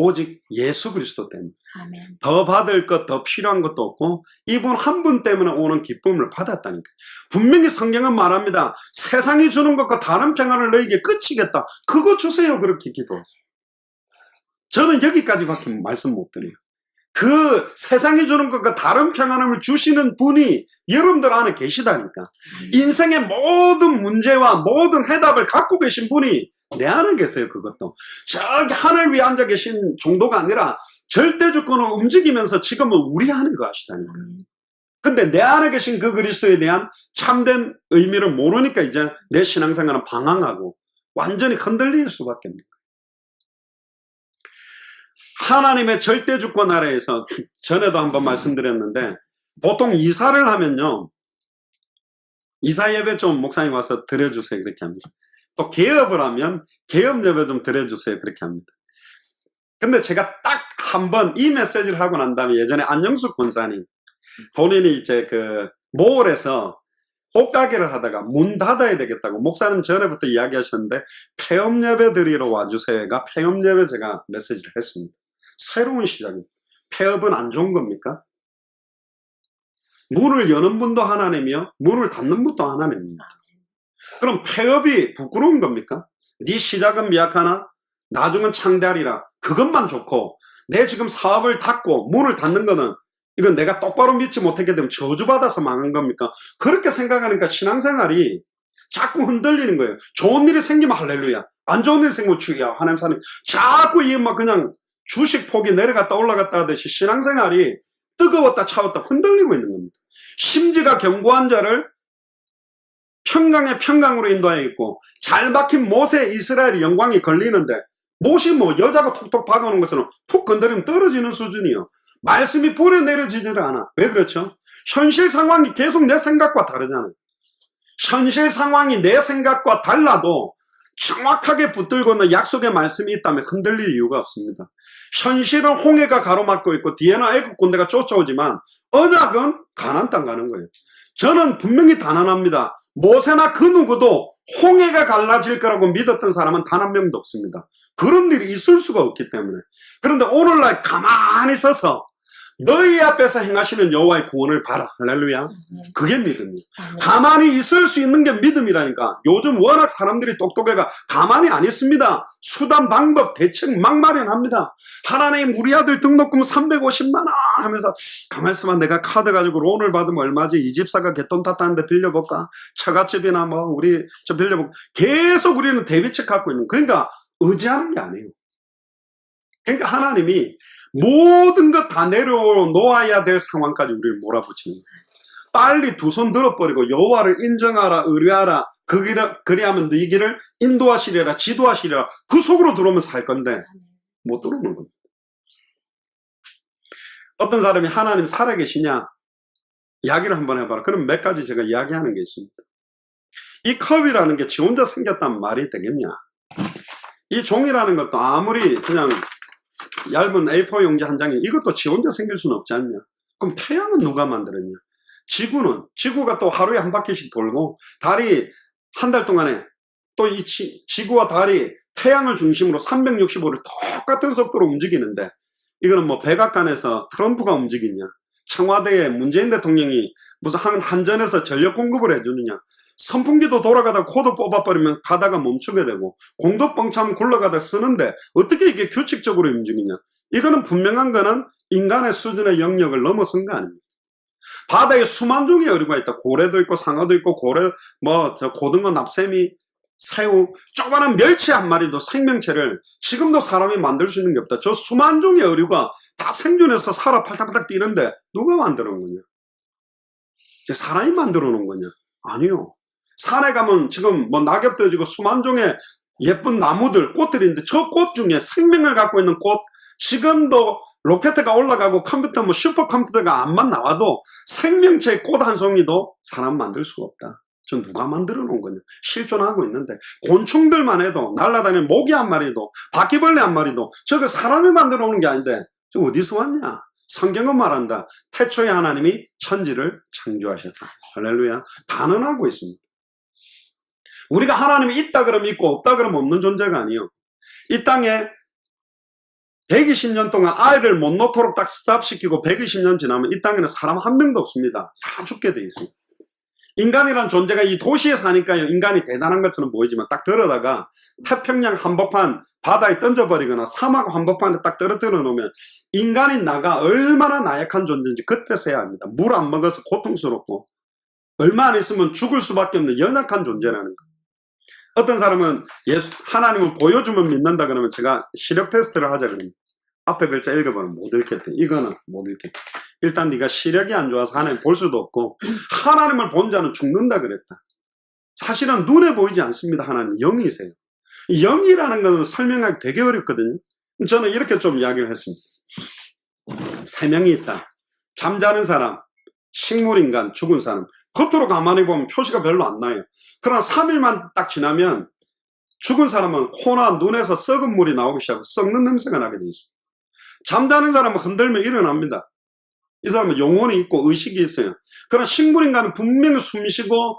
S1: 오직 예수 그리스도 때문에
S2: 아멘.
S1: 더 받을 것, 더 필요한 것도 없고 이분 한 분 때문에 오는 기쁨을 받았다니까. 분명히 성경은 말합니다. 세상이 주는 것과 다른 평안을 너에게 끝이겠다. 그거 주세요. 그렇게 기도하세요. 저는 여기까지밖에 말씀 못 드려요. 그 세상이 주는 것과 다른 평안을 주시는 분이 여러분들 안에 계시다니까. 인생의 모든 문제와 모든 해답을 갖고 계신 분이 내 안에 계세요. 그것도 저기 하늘 위에 앉아 계신 정도가 아니라 절대 주권을 움직이면서 지금은 우리 안에 거하시다니까. 근데 내 안에 계신 그 그리스도에 대한 참된 의미를 모르니까 이제 내 신앙생활은 방황하고 완전히 흔들릴 수밖에 없는 거예요. 하나님의 절대 주권 아래에서 전에도 한번 말씀드렸는데 보통 이사를 하면요 이사 예배 좀 목사님 와서 드려주세요 그렇게 합니다. 또 개업을 하면 개업 예배 좀 드려주세요 그렇게 합니다. 근데 제가 딱 한 번 이 메시지를 하고 난 다음에 예전에 안영숙 권사님 본인이 이제 그 몰에서 옷가게를 하다가 문 닫아야 되겠다고 목사님 전에부터 이야기하셨는데 폐업 예배 드리러 와주세요가 폐업 예배 제가 메시지를 했습니다. 새로운 시작입니다. 폐업은 안 좋은 겁니까? 문을 여는 분도 하나님이요 문을 닫는 분도 하나님입니다. 그럼 폐업이 부끄러운 겁니까? 네 시작은 미약하나 나중은 창대하리라. 그것만 좋고 내 지금 사업을 닫고 문을 닫는 거는 이건 내가 똑바로 믿지 못했기 때문에 저주받아서 망한 겁니까? 그렇게 생각하니까 신앙생활이 자꾸 흔들리는 거예요. 좋은 일이 생기면 할렐루야. 안 좋은 일이 생기면 주야. 하나님 사님. 자꾸 이게 막 그냥 주식 폭이 내려갔다 올라갔다 하듯이 신앙생활이 뜨거웠다 차웠다 흔들리고 있는 겁니다. 심지가 견고한 자를 평강의 평강으로 인도하여 있고 잘 박힌 못에 이스라엘의 영광이 걸리는데 못이 뭐 여자가 톡톡 박아놓은 것처럼 툭 건드리면 떨어지는 수준이요. 말씀이 불에 내려지지를 않아. 왜 그렇죠? 현실 상황이 계속 내 생각과 다르잖아요. 현실 상황이 내 생각과 달라도 정확하게 붙들고 있는 약속의 말씀이 있다면 흔들릴 이유가 없습니다. 현실은 홍해가 가로막고 있고 뒤에는 애국 군대가 쫓아오지만 언약은 가나안 땅 가는 거예요. 저는 분명히 단언합니다. 모세나 그 누구도 홍해가 갈라질 거라고 믿었던 사람은 단 한 명도 없습니다. 그런 일이 있을 수가 없기 때문에. 그런데 오늘날 가만히 서서 너희 앞에서 행하시는 여호와의 구원을 봐라. 할렐루야. 그게 믿음이에요. 가만히 있을 수 있는 게 믿음이라니까. 요즘 워낙 사람들이 똑똑해가 가만히 안 있습니다. 수단, 방법, 대책 막 마련합니다. 하나님 우리 아들 등록금 350만 원 하면서 가만히 있으면 내가 카드 가지고 론을 받으면 얼마지? 이 집사가 개돈 탔다는데 빌려볼까? 처갓집이나 뭐 우리 저 빌려볼까? 계속 우리는 대비책 갖고 있는. 그러니까 의지하는 게 아니에요. 그러니까 하나님이 모든 것 다 내려놓아야 될 상황까지 우리를 몰아붙이는 거예요. 빨리 두 손 들어버리고 여호와를 인정하라, 의뢰하라. 그리하면 네 길을 인도하시리라, 지도하시리라. 그 속으로 들어오면 살 건데 못 들어오는 겁니다. 어떤 사람이 하나님 살아계시냐? 이야기를 한번 해봐라. 그럼 몇 가지 제가 이야기하는 게 있습니다. 이 컵이라는 게 지 혼자 생겼다면 말이 되겠냐? 이 종이라는 것도 아무리 그냥 얇은 A4 용지 한 장에 이것도 지 혼자 생길 수는 없지 않냐? 그럼 태양은 누가 만들었냐? 지구가 또 하루에 한 바퀴씩 돌고 달이 한 달 동안에 또 이 지구와 달이 태양을 중심으로 365를 똑같은 속도로 움직이는데 이거는 뭐 백악관에서 트럼프가 움직이냐? 청와대에 문재인 대통령이 무슨 한전에서 전력 공급을 해주느냐? 선풍기도 돌아가다 코도 뽑아버리면 가다가 멈추게 되고 공도 뻥참 굴러가다 서는데 어떻게 이게 규칙적으로 움직이냐? 이거는 분명한 거는 인간의 수준의 영역을 넘어선 거 아닙니까? 바다에 수만 종의 어류가 있다. 고래도 있고 상어도 있고 고등어, 납새미, 새우, 조그마한 멸치 한 마리도 생명체를 지금도 사람이 만들 수 있는 게 없다. 저 수만 종의 어류가 다 생존해서 살아 팔딱팔딱 뛰는데 누가 만들어 놓은 거냐? 사람이 만들어 놓은 거냐? 아니요. 산에 가면 지금 뭐 낙엽도 지고 수만 종의 예쁜 나무들, 꽃들이 있는데 저 꽃 중에 생명을 갖고 있는 꽃, 지금도 로켓가 올라가고 컴퓨터 뭐 슈퍼컴퓨터가 안만 나와도 생명체의 꽃 한 송이도 사람 만들 수가 없다. 저 누가 만들어 놓은 거냐? 실존하고 있는데 곤충들만 해도 날아다니는 모기 한 마리도 바퀴벌레 한 마리도 저거 사람이 만들어 놓은 게 아닌데 저 어디서 왔냐? 성경은 말한다. 태초에 하나님이 천지를 창조하셨다. 할렐루야. 단언하고 있습니다. 우리가 하나님이 있다 그러면 있고 없다 그러면 없는 존재가 아니에요. 이 땅에 120년 동안 아이를 못 놓도록 딱 스탑시키고 120년 지나면 이 땅에는 사람 한 명도 없습니다. 다 죽게 돼 있습니다. 인간이란 존재가 이 도시에 사니까요. 인간이 대단한 것처럼 보이지만 딱 들어다가 태평양 한복판 바다에 던져버리거나 사막 한복판에 딱 떨어뜨려 놓으면 인간이 나가 얼마나 나약한 존재인지 그때서야 합니다. 물 안 먹어서 고통스럽고 얼마 안 있으면 죽을 수밖에 없는 연약한 존재라는 거. 어떤 사람은 하나님을 보여주면 믿는다 그러면 제가 시력 테스트를 하자 그럽니다. 앞에 글자 읽어보면 못 읽겠대. 이거는 못 읽겠대. 일단 네가 시력이 안 좋아서 하나님 볼 수도 없고 하나님을 본 자는 죽는다 그랬다. 사실은 눈에 보이지 않습니다. 하나님 영이세요. 영이라는 것은 설명하기 되게 어렵거든요. 저는 이렇게 좀 이야기를 했습니다. 세 명이 있다. 잠자는 사람, 식물인간, 죽은 사람. 겉으로 가만히 보면 표시가 별로 안 나요. 그러나 3일만 딱 지나면 죽은 사람은 코나 눈에서 썩은 물이 나오기 시작하고 썩는 냄새가 나게 돼 있어요. 잠자는 사람은 흔들면 일어납니다. 이 사람은 영혼이 있고 의식이 있어요. 그러나 식물인간은 분명히 숨쉬고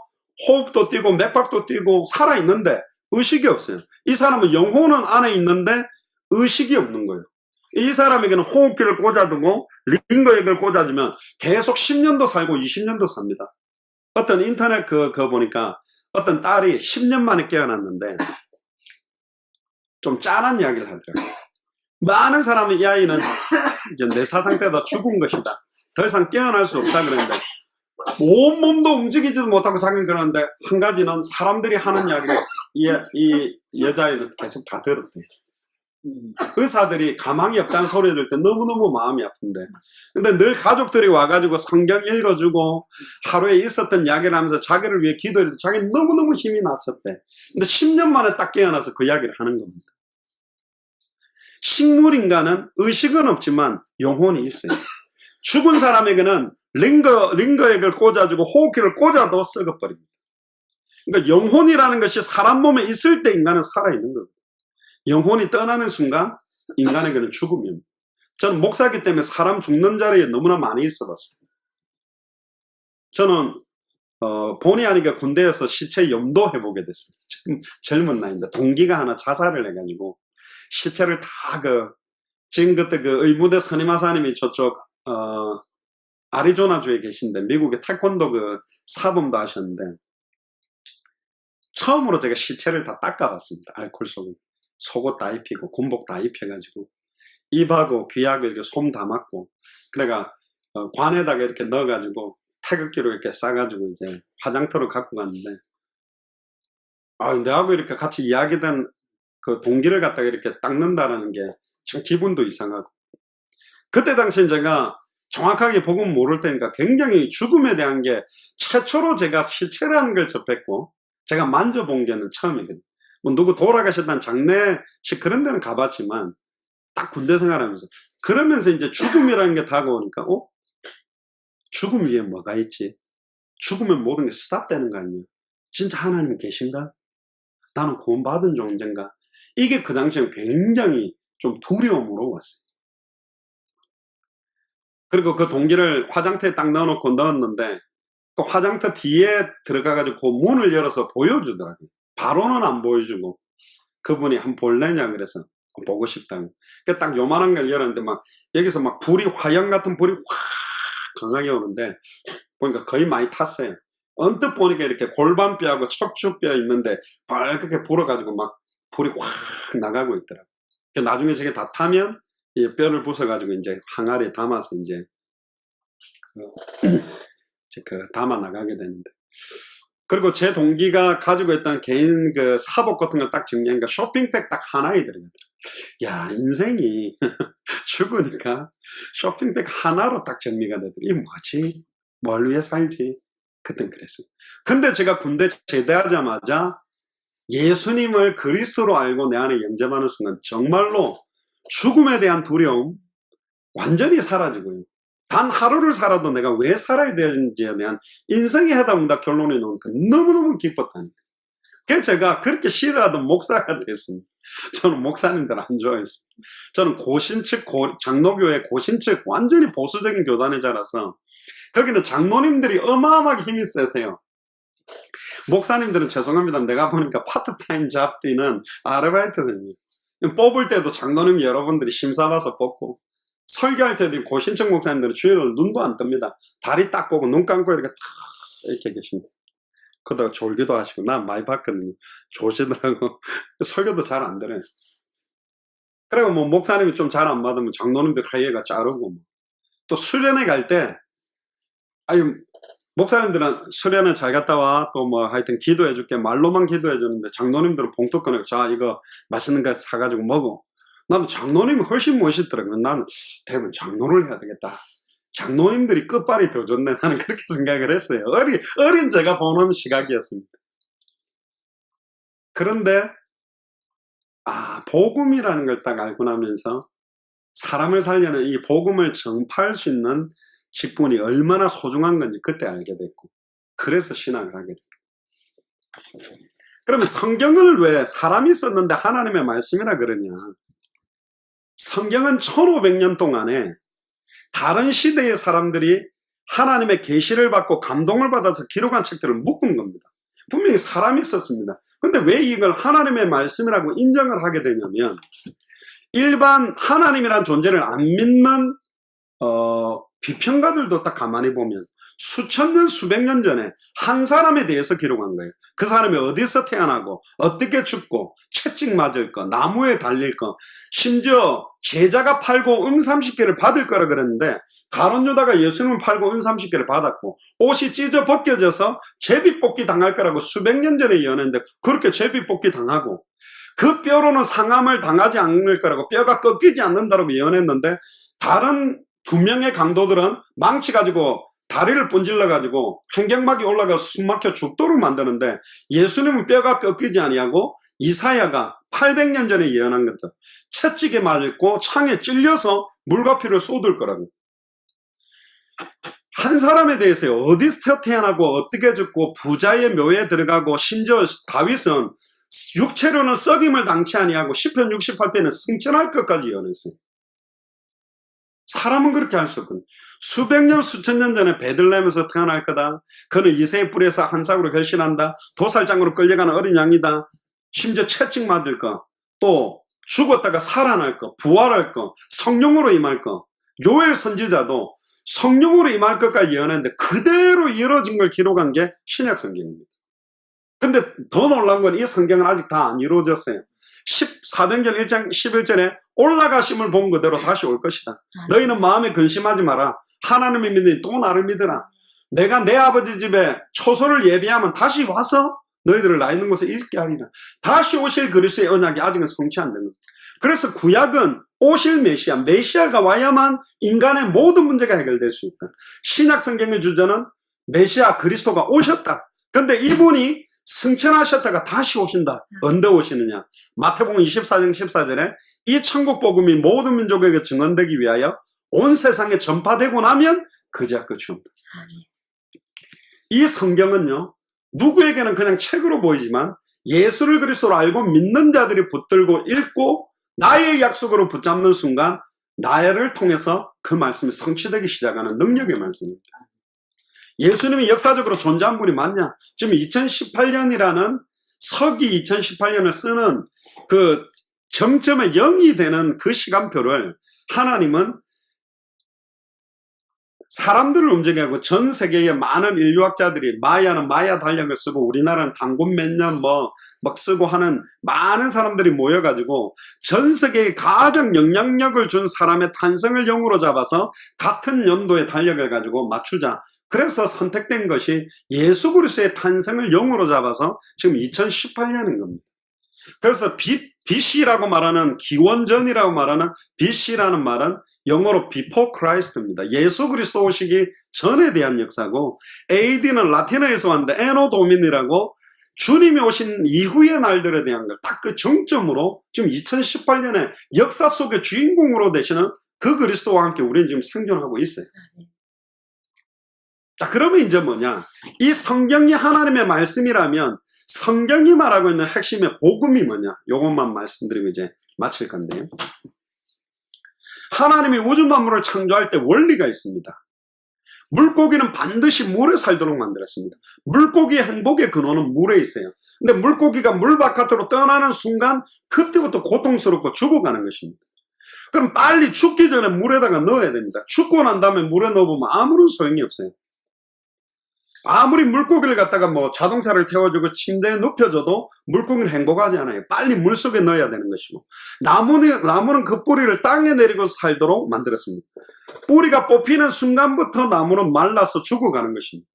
S1: 호흡도 뛰고 맥박도 뛰고 살아있는데 의식이 없어요. 이 사람은 영혼은 안에 있는데 의식이 없는 거예요. 이 사람에게는 호흡기를 꽂아두고 링거액을 꽂아주면 계속 10년도 살고 20년도 삽니다. 어떤 인터넷 보니까 어떤 딸이 10년 만에 깨어났는데 좀 짠한 이야기를 하더라고요. 많은 사람이 이 아이는 이제 내 사상 때다 죽은 것이다. 더 이상 깨어날 수 없다 그러는데 온몸도 움직이지도 못하고 자기는 그러는데 한 가지는 사람들이 하는 이야기를 이 여자애는 계속 다 들었대요. 의사들이 가망이 없다는 소리 들을 때 너무너무 마음이 아픈데 근데 늘 가족들이 와가지고 성경 읽어주고 하루에 있었던 이야기를 하면서 자기를 위해 기도해도 자기는 너무너무 힘이 났었대. 근데 10년 만에 딱 깨어나서 그 이야기를 하는 겁니다. 식물인간은 의식은 없지만 영혼이 있어요. 죽은 사람에게는 링거액을 꽂아주고 호흡기를 꽂아도 썩어버립니다. 그러니까 영혼이라는 것이 사람 몸에 있을 때 인간은 살아있는 겁니다. 영혼이 떠나는 순간 인간에게는 죽음입니다. 저는 목사이기 때문에 사람 죽는 자리에 너무나 많이 있어봤습니다. 저는 본의 아니게 군대에서 시체 염도해보게 됐습니다. 지금 젊은 나이인데 동기가 하나 자살을 해가지고 시체를 다 지금 그때 의무대 선임하사님이 저쪽 아리조나주에 계신데 미국의 태권도 사범도 하셨는데 처음으로 제가 시체를 다 닦아봤습니다. 알코올 속옷 다 입히고 군복 다 입혀가지고 입하고 귀하고 이렇게 솜 다 맞고 그래가 관에다가 이렇게 넣어가지고 태극기로 이렇게 싸가지고 이제 화장터로 갖고 갔는데 내하고 이렇게 같이 이야기된 그 동기를 갖다가 이렇게 닦는다라는 게 참 기분도 이상하고 그때 당시엔 제가 정확하게 복음 모를 때니까 굉장히 죽음에 대한 게 최초로 제가 시체라는 걸 접했고 제가 만져본 게는 처음이거든요. 뭐 누구 돌아가셨다는 장례식 그런 데는 가봤지만 딱 군대 생활하면서 그러면서 이제 죽음이라는 게 다가오니까 죽음 위에 뭐가 있지? 죽으면 모든 게 스탑되는 거 아니야? 진짜 하나님 계신가? 나는 구원받은 존재인가? 이게 그 당시에 굉장히 좀 두려움으로 왔어요. 그리고 그 동기를 화장터에 딱 넣어놓고 넣었는데 그 화장터 뒤에 들어가가지고 그 문을 열어서 보여주더라고요. 바로는 안 보여주고 그분이 한번 볼래냐 그래서 보고 싶다고. 딱 요만한 걸 열었는데 막 여기서 막 불이 화염 같은 불이 확 강하게 오는데 보니까 거의 많이 탔어요. 언뜻 보니까 이렇게 골반뼈하고 척추뼈 있는데 빨갛게 불어가지고 막 불이 확 나가고 있더라고요. 나중에 저게 다 타면 이 뼈를 부숴가지고 이제 항아리에 담아서 이제 담아 나가게 되는데. 그리고 제 동기가 가지고 있던 개인 사복 같은 걸 딱 정리하니까 쇼핑백 딱 하나에 들어가더라고요. 야, 인생이 죽으니까 쇼핑백 하나로 딱 정리가 되더라고요. 이게 뭐지? 뭘 위해 살지? 그땐 그랬어요. 근데 제가 군대 제대하자마자 예수님을 그리스도로 알고 내 안에 영접하는 순간 정말로 죽음에 대한 두려움 완전히 사라지고요. 단 하루를 살아도 내가 왜 살아야 되는지에 대한 인생의 해답응답 결론이 나오니까 너무너무 기뻤다니까. 그래서 제가 그렇게 싫어하던 목사가 됐습니다. 저는 목사님들 안 좋아했습니다. 저는 고신측, 장로교회 고신측 완전히 보수적인 교단에 자라서 거기는 장로님들이 어마어마하게 힘이 세세요. 목사님들은 죄송합니다. 내가 보니까 파트타임 잡 뛰는 아르바이트생이에요. 뽑을 때도 장로님 여러분들이 심사봐서 뽑고 설교할 때도 고신청 목사님들은 주일날 눈도 안 뜹니다. 다리 딱 보고 눈 감고 이렇게 탁 이렇게 계십니다. 그러다가 졸기도 하시고 난 많이 봤거든요. 조시더라고. 설교도 잘 안 들어요. 그리고 뭐 목사님이 좀 잘 안 받으면 장로님들 하이에가 자르고 또 수련회 갈 때 목사님들은 수련회 잘 갔다 와 또 뭐 하여튼 기도해 줄게 말로만 기도해 주는데 장로님들은 봉투 꺼내고 자 이거 맛있는 거 사가지고 먹어. 나는 장로님이 훨씬 멋있더라고요. 나는 대부분 장로를 해야 되겠다. 장로님들이 끝발이 더 좋네. 나는 그렇게 생각을 했어요. 어린 제가 보는 시각이었습니다. 그런데 복음이라는 걸 딱 알고 나면서 사람을 살려는 이 복음을 전파할 수 있는 직분이 얼마나 소중한 건지 그때 알게 됐고 그래서 신학을 하게 됐고. 그러면 성경을 왜 사람이 썼는데 하나님의 말씀이라 그러냐. 성경은 1500년 동안에 다른 시대의 사람들이 하나님의 계시를 받고 감동을 받아서 기록한 책들을 묶은 겁니다. 분명히 사람이 썼습니다. 근데 왜 이걸 하나님의 말씀이라고 인정을 하게 되냐면 일반 하나님이란 존재를 안 믿는 비평가들도 딱 가만히 보면 수천 년, 수백 년 전에 한 사람에 대해서 기록한 거예요. 그 사람이 어디서 태어나고 어떻게 죽고 채찍 맞을 거, 나무에 달릴 거, 심지어 제자가 팔고 30개를 받을 거라 그랬는데 가룟 유다가 예수님을 팔고 30개를 받았고 옷이 찢어 벗겨져서 제비뽑기 당할 거라고 수백 년 전에 예언했는데 그렇게 제비뽑기 당하고 그 뼈로는 상함을 당하지 않을 거라고 뼈가 꺾이지 않는다고 예언했는데 다른 2명의 강도들은 망치 가지고 다리를 분질러 가지고 횡격막이 올라가서 숨막혀 죽도록 만드는데 예수님은 뼈가 꺾이지 아니하고 이사야가 800년 전에 예언한 것들 채찍에 맞고 창에 찔려서 물과 피를 쏟을 거라고. 한 사람에 대해서 어디서 태어나고 어떻게 죽고 부자의 묘에 들어가고 심지어 다윗은 육체로는 썩임을 당치 아니하고 시편 68편은 승천할 것까지 예언했어요. 사람은 그렇게 할 수 없거든요. 수백 년 수천 년 전에 베들레헴에서 태어날 거다. 그는 이새의 뿔에서 한 삭으로 결실한다. 도살장으로 끌려가는 어린 양이다. 심지어 채찍 맞을 거, 또 죽었다가 살아날 거, 부활할 거, 성령으로 임할 거. 요엘 선지자도 성령으로 임할 것까지 예언했는데 그대로 이루어진 걸 기록한 게 신약 성경입니다. 근데 더 놀라운 건 이 성경은 아직 다 안 이루어졌어요. 사도행전 1장 11절에 올라가심을 본 그대로 다시 올 것이다. 너희는 마음에 근심하지 마라. 하나님을 믿으니 또 나를 믿으라. 내가 내 아버지 집에 초소를 예비하면 다시 와서 너희들을 나 있는 곳에 있게 하리라. 다시 오실 그리스도의 언약이 아직은 성취 안 된 겁니다. 그래서 구약은 오실 메시아가 와야만 인간의 모든 문제가 해결될 수 있다. 신약 성경의 주제는 메시아 그리스도가 오셨다. 근데 이분이 승천하셨다가 다시 오신다. 언제 오시느냐? 마태복음 24장 14절에 이 천국 복음이 모든 민족에게 증언되기 위하여 온 세상에 전파되고 나면 그제야 끝이 옵니다. 이 성경은요, 누구에게는 그냥 책으로 보이지만 예수를 그리스도로 알고 믿는 자들이 붙들고 읽고 나의 약속으로 붙잡는 순간 나를 통해서 그 말씀이 성취되기 시작하는 능력의 말씀입니다. 예수님이 역사적으로 존재한 분이 맞냐? 지금 2018년이라는 서기 2018년을 쓰는 그 정점의 0이 되는 그 시간표를 하나님은 사람들을 움직이게 하고 전 세계의 많은 인류학자들이 마야는 마야 달력을 쓰고 우리나라는 단군 몇 년 막 쓰고 하는 많은 사람들이 모여가지고 전 세계에 가장 영향력을 준 사람의 탄생을 0으로 잡아서 같은 연도의 달력을 가지고 맞추자. 그래서 선택된 것이 예수 그리스도의 탄생을 0으로 잡아서 지금 2018년인 겁니다. 그래서 BC라고 말하는 기원전이라고 말하는 BC라는 말은 영어로 before Christ입니다. 예수 그리스도 오시기 전에 대한 역사고, AD는 라틴어에서 왔는데 에노 도민이라고 주님이 오신 이후의 날들에 대한 걸 딱 그 정점으로 지금 2018년에 역사 속의 주인공으로 되시는 그 그리스도와 함께 우리는 지금 생존하고 있어요. 자, 그러면 이제 뭐냐? 이 성경이 하나님의 말씀이라면 성경이 말하고 있는 핵심의 복음이 뭐냐? 요것만 말씀드리고 이제 마칠 건데요. 하나님이 우주 만물을 창조할 때 원리가 있습니다. 물고기는 반드시 물에 살도록 만들었습니다. 물고기의 행복의 근원은 물에 있어요. 근데 물고기가 물 바깥으로 떠나는 순간 그때부터 고통스럽고 죽어가는 것입니다. 그럼 빨리 죽기 전에 물에다가 넣어야 됩니다. 죽고 난 다음에 물에 넣어보면 아무런 소용이 없어요. 아무리 물고기를 갖다가 자동차를 태워주고 침대에 눕혀줘도 물고기는 행복하지 않아요. 빨리 물속에 넣어야 되는 것이고, 나무는 그 뿌리를 땅에 내리고 살도록 만들었습니다. 뿌리가 뽑히는 순간부터 나무는 말라서 죽어가는 것입니다.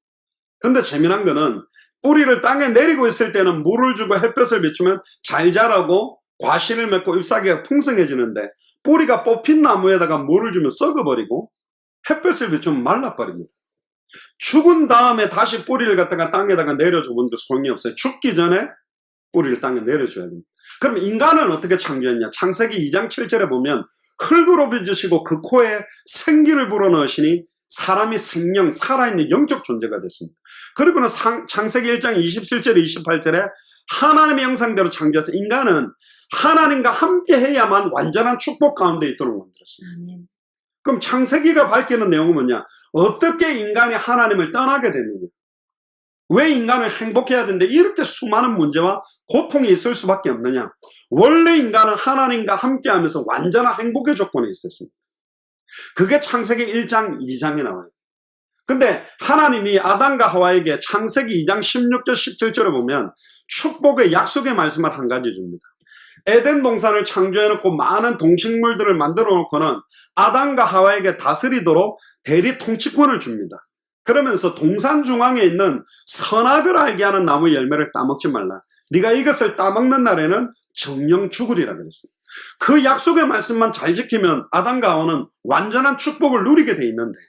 S1: 근데 재미난 거는 뿌리를 땅에 내리고 있을 때는 물을 주고 햇볕을 비추면 잘 자라고 과실을 맺고 잎사귀가 풍성해지는데, 뿌리가 뽑힌 나무에다가 물을 주면 썩어버리고 햇볕을 비추면 말라버립니다. 죽은 다음에 다시 뿌리를 갖다가 땅에다가 내려주면 소용이 없어요. 죽기 전에 뿌리를 땅에 내려줘야 됩니다. 그럼 인간은 어떻게 창조했냐? 창세기 2장 7절에 보면 흙으로 빚으시고 그 코에 생기를 불어넣으시니 사람이 생명, 살아있는 영적 존재가 됐습니다. 그리고는 창세기 1장 27절 28절에 하나님의 형상대로 창조해서 인간은 하나님과 함께 해야만 완전한 축복 가운데 있도록 만들었습니다. 아멘. 그럼 창세기가 밝히는 내용은 뭐냐? 어떻게 인간이 하나님을 떠나게 됐느냐? 왜 인간은 행복해야 되는데 이렇게 수많은 문제와 고통이 있을 수밖에 없느냐? 원래 인간은 하나님과 함께하면서 완전한 행복의 조건에 있었습니다. 그게 창세기 1장 2장에 나와요. 근데 하나님이 아담과 하와에게 창세기 2장 16절 17절에 보면 축복의 약속의 말씀을 한 가지 줍니다. 에덴 동산을 창조해놓고 많은 동식물들을 만들어 놓고는 아담과 하와에게 다스리도록 대리 통치권을 줍니다. 그러면서 동산 중앙에 있는 선악을 알게 하는 나무 열매를 따먹지 말라. 네가 이것을 따먹는 날에는 정령 죽으리라 그랬습니다. 그 약속의 말씀만 잘 지키면 아담과 하와는 완전한 축복을 누리게 돼 있는데,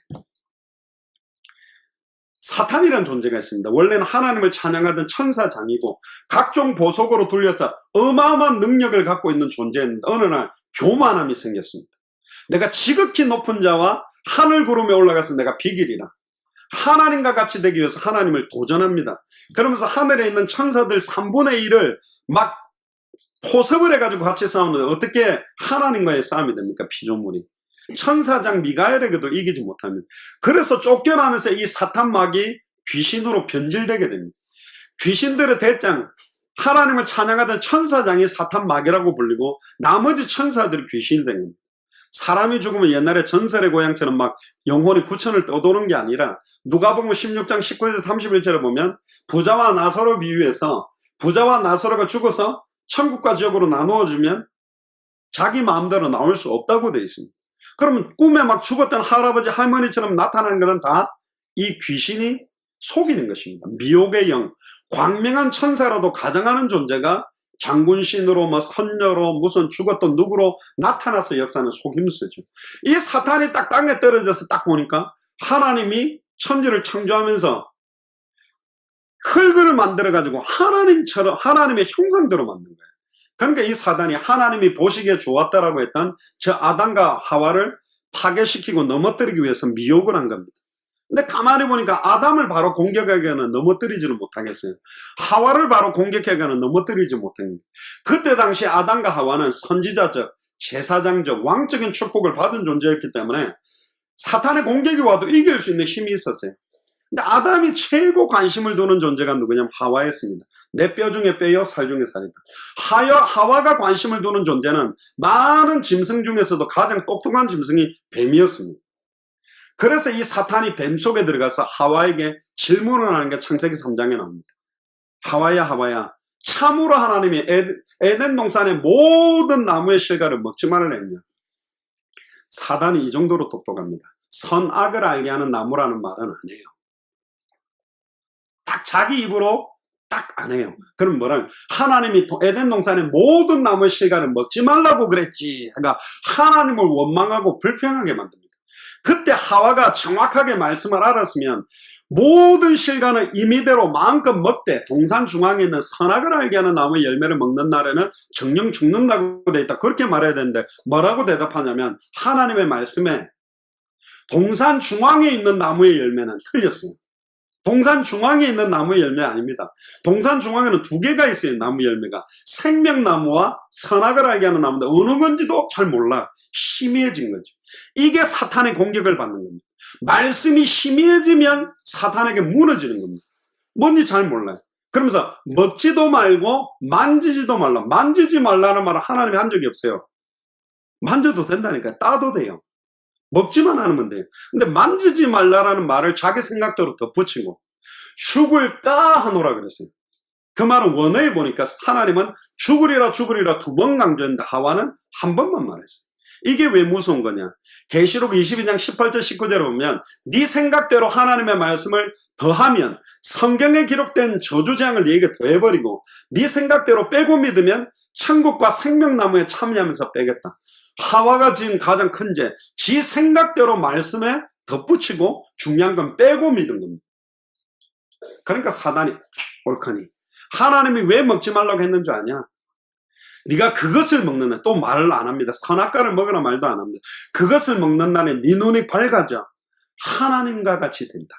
S1: 사탄이라는 존재가 있습니다. 원래는 하나님을 찬양하던 천사장이고 각종 보석으로 둘려서 어마어마한 능력을 갖고 있는 존재였는데 어느 날 교만함이 생겼습니다. 내가 지극히 높은 자와 하늘 구름에 올라가서 내가 비기리라. 하나님과 같이 되기 위해서 하나님을 도전합니다. 그러면서 하늘에 있는 천사들 3분의 1을 막 포섭을 해가지고 같이 싸우는데 어떻게 하나님과의 싸움이 됩니까? 피조물이. 천사장 미가엘에게도 이기지 못합니다. 그래서 쫓겨나면서 이 사탄 마귀 귀신으로 변질되게 됩니다. 귀신들의 대장, 하나님을 찬양하던 천사장이 사탄 마귀라고 불리고 나머지 천사들이 귀신이 된 겁니다. 사람이 죽으면 옛날에 전설의 고향처럼 막 영혼이 구천을 떠도는 게 아니라 누가복음 16장 19절 31절에 보면 부자와 나사로 비유해서 부자와 나사로가 죽어서 천국과 지옥으로 나누어지면 자기 마음대로 나올 수 없다고 되어 있습니다. 그러면 꿈에 막 죽었던 할아버지 할머니처럼 나타난 것은 다 이 귀신이 속이는 것입니다. 미혹의 영, 광명한 천사라도 가정하는 존재가 장군신으로 뭐 선녀로 무슨 죽었던 누구로 나타나서 역사는 속임수죠. 이 사탄이 딱 땅에 떨어져서 딱 보니까 하나님이 천지를 창조하면서 흙을 만들어 가지고 하나님처럼 하나님의 형상대로 만든 거예요. 그러니까 이 사단이 하나님이 보시기에 좋았다라고 했던 저 아담과 하와를 파괴시키고 넘어뜨리기 위해서 미혹을 한 겁니다. 근데 가만히 보니까 아담을 바로 공격하기에는 넘어뜨리지를 못하겠어요. 하와를 바로 공격하기에는 넘어뜨리지 못합니다. 그때 당시 아담과 하와는 선지자적, 제사장적, 왕적인 축복을 받은 존재였기 때문에 사탄의 공격이 와도 이길 수 있는 힘이 있었어요. 근데 아담이 최고 관심을 두는 존재가 누구냐면 하와였습니다. 내 뼈 중에 뼈요, 살 중에 살이다. 하와가 관심을 두는 존재는 많은 짐승 중에서도 가장 똑똑한 짐승이 뱀이었습니다. 그래서 이 사탄이 뱀 속에 들어가서 하와에게 질문을 하는 게 창세기 3장에 나옵니다. 하와야 하와야, 참으로 하나님이 에덴 동산의 모든 나무의 실과를 먹지 말라 했냐. 사단이 이 정도로 똑똑합니다. 선악을 알게 하는 나무라는 말은 안 해요. 딱 자기 입으로 딱 안 해요. 그럼 뭐라면 하나님이 에덴 동산의 모든 나무의 실과를 먹지 말라고 그랬지. 그러니까 하나님을 원망하고 불평하게 만듭니다. 그때 하와가 정확하게 말씀을 알았으면 모든 실과는 임의대로 마음껏 먹되 동산 중앙에 있는 선악을 알게 하는 나무의 열매를 먹는 날에는 정령 죽는다고 돼 있다. 그렇게 말해야 되는데 뭐라고 대답하냐면 하나님의 말씀에 동산 중앙에 있는 나무의 열매는 틀렸어요. 동산 중앙에 있는 나무의 열매 아닙니다. 동산 중앙에는 두 개가 있어요. 나무 열매가. 생명나무와 선악을 알게 하는 나무인데 어느 건지도 잘 몰라. 희미해진 거죠. 이게 사탄의 공격을 받는 겁니다. 말씀이 희미해지면 사탄에게 무너지는 겁니다. 뭔지 잘 몰라요. 그러면서 먹지도 말고 만지지도 말라. 만지지 말라는 말을 하나님이 한 적이 없어요. 만져도 된다니까요. 따도 돼요. 먹지만 않으면 돼요. 근데 만지지 말라라는 말을 자기 생각대로 덧붙이고 죽을까 하노라 그랬어요. 그 말은 원어에 보니까 하나님은 죽으리라 죽으리라 2번 강조했는데 하와는 한 번만 말했어요. 이게 왜 무서운 거냐. 계시록 22장 18절 19절에 보면 네 생각대로 하나님의 말씀을 더하면 성경에 기록된 저주재앙을 네게 더해버리고 네 생각대로 빼고 믿으면 천국과 생명나무에 참여하면서 빼겠다. 하와가 지은 가장 큰 죄, 지 생각대로 말씀에 덧붙이고 중요한 건 빼고 믿은 겁니다. 그러니까 사단이 옳거니 하나님이 왜 먹지 말라고 했는지 아냐? 네가 그것을 먹는 날, 또 말을 안 합니다. 선악과를 먹으라 말도 안 합니다. 그것을 먹는 날에 네 눈이 밝아져 하나님과 같이 된다.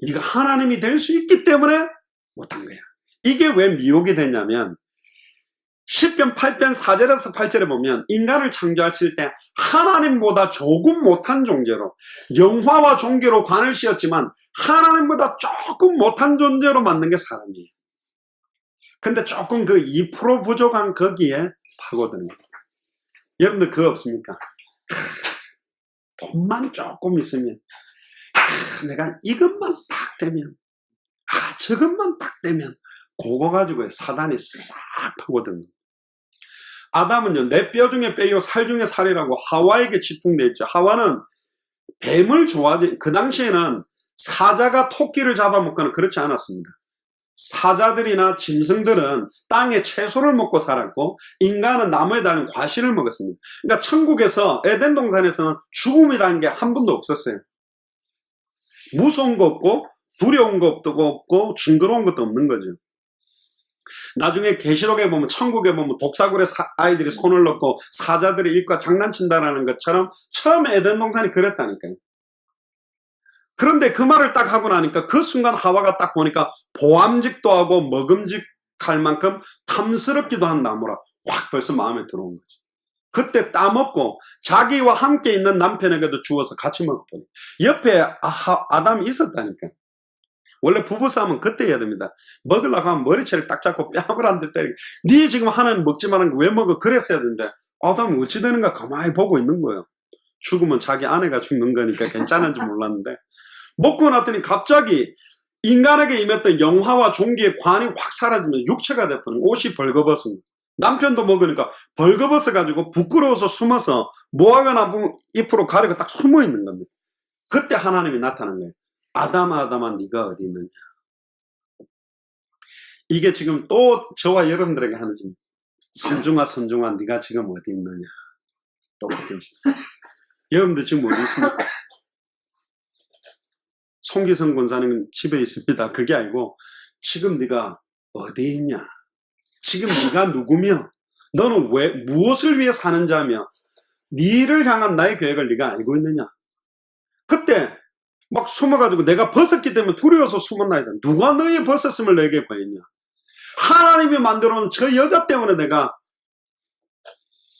S1: 네가 하나님이 될 수 있기 때문에 못한 거야. 이게 왜 미혹이 되냐면 시편 8편 4절에서 8절에 보면 인간을 창조하실 때 하나님보다 조금 못한 존재로 영화와 종교로 관을 씌웠지만 하나님보다 조금 못한 존재로 만든 게 사람이에요. 근데 조금 그 2% 부족한 거기에 파고드는 거예요. 여러분들 그거 없습니까? 돈만 조금 있으면 내가 이것만 딱 되면 저것만 딱 되면 그거 가지고 사단이 싹 파고드는 거예요. 아담은요, 내 뼈 중에 뼈요, 살 중에 살이라고 하와에게 집중되어 있죠. 하와는 뱀을 좋아하지, 그 당시에는 사자가 토끼를 잡아먹거나 그렇지 않았습니다. 사자들이나 짐승들은 땅에 채소를 먹고 살았고, 인간은 나무에 달린 과실을 먹었습니다. 그러니까 천국에서, 에덴 동산에서는 죽음이라는 게 한 번도 없었어요. 무서운 거 없고, 두려운 것도 없고 징그러운 것도 없는 거죠. 나중에 계시록에 보면, 천국에 보면 독사굴에 아이들이 손을 넣고 사자들이 일과 장난친다라는 것처럼 처음 에덴 동산이 그랬다니까요. 그런데 그 말을 딱 하고 나니까 그 순간 하와가 딱 보니까 보암직도 하고 먹음직할 만큼 탐스럽기도 한 나무라 확 벌써 마음에 들어온 거죠. 그때 따먹고 자기와 함께 있는 남편에게도 주어서 같이 먹었더니 옆에 아담이 있었다니까. 원래 부부싸움은 그때 해야 됩니다. 먹으려고 하면 머리채를 딱 잡고 뺨을 한 대 때리고, 네 지금 하나는 먹지 말라는 거 왜 먹어? 그랬어야 되는데 아담이 어찌 되는가 가만히 보고 있는 거예요. 죽으면 자기 아내가 죽는 거니까 괜찮은지 몰랐는데, 먹고 났더니 갑자기 인간에게 임했던 영화와 종기의 관이 확 사라지면 육체가 돼버린, 옷이 벌거벗은 거예요. 남편도 먹으니까 벌거벗어가지고 부끄러워서 숨어서 모아가 나무 잎으로 가리고 딱 숨어 있는 겁니다. 그때 하나님이 나타난 거예요. 아담아 아담아 네가 어디 있느냐. 이게 지금 또 저와 여러분들에게 하는 질문. 선중아 선중아 네가 지금 어디 있느냐. 똑같은 질문. 여러분들 지금 어디 있습니까? 송기성 권사님은 집에 있습니다. 그게 아니고 지금 네가 어디 있냐. 지금 네가 누구며 너는 왜 무엇을 위해 사는 자며 네를 향한 나의 계획을 네가 알고 있느냐. 그때 막 숨어가지고 내가 벗었기 때문에 두려워서 숨었나이다. 누가 너의 벗었음을 내게 보였냐. 하나님이 만들어놓은 저 여자 때문에 내가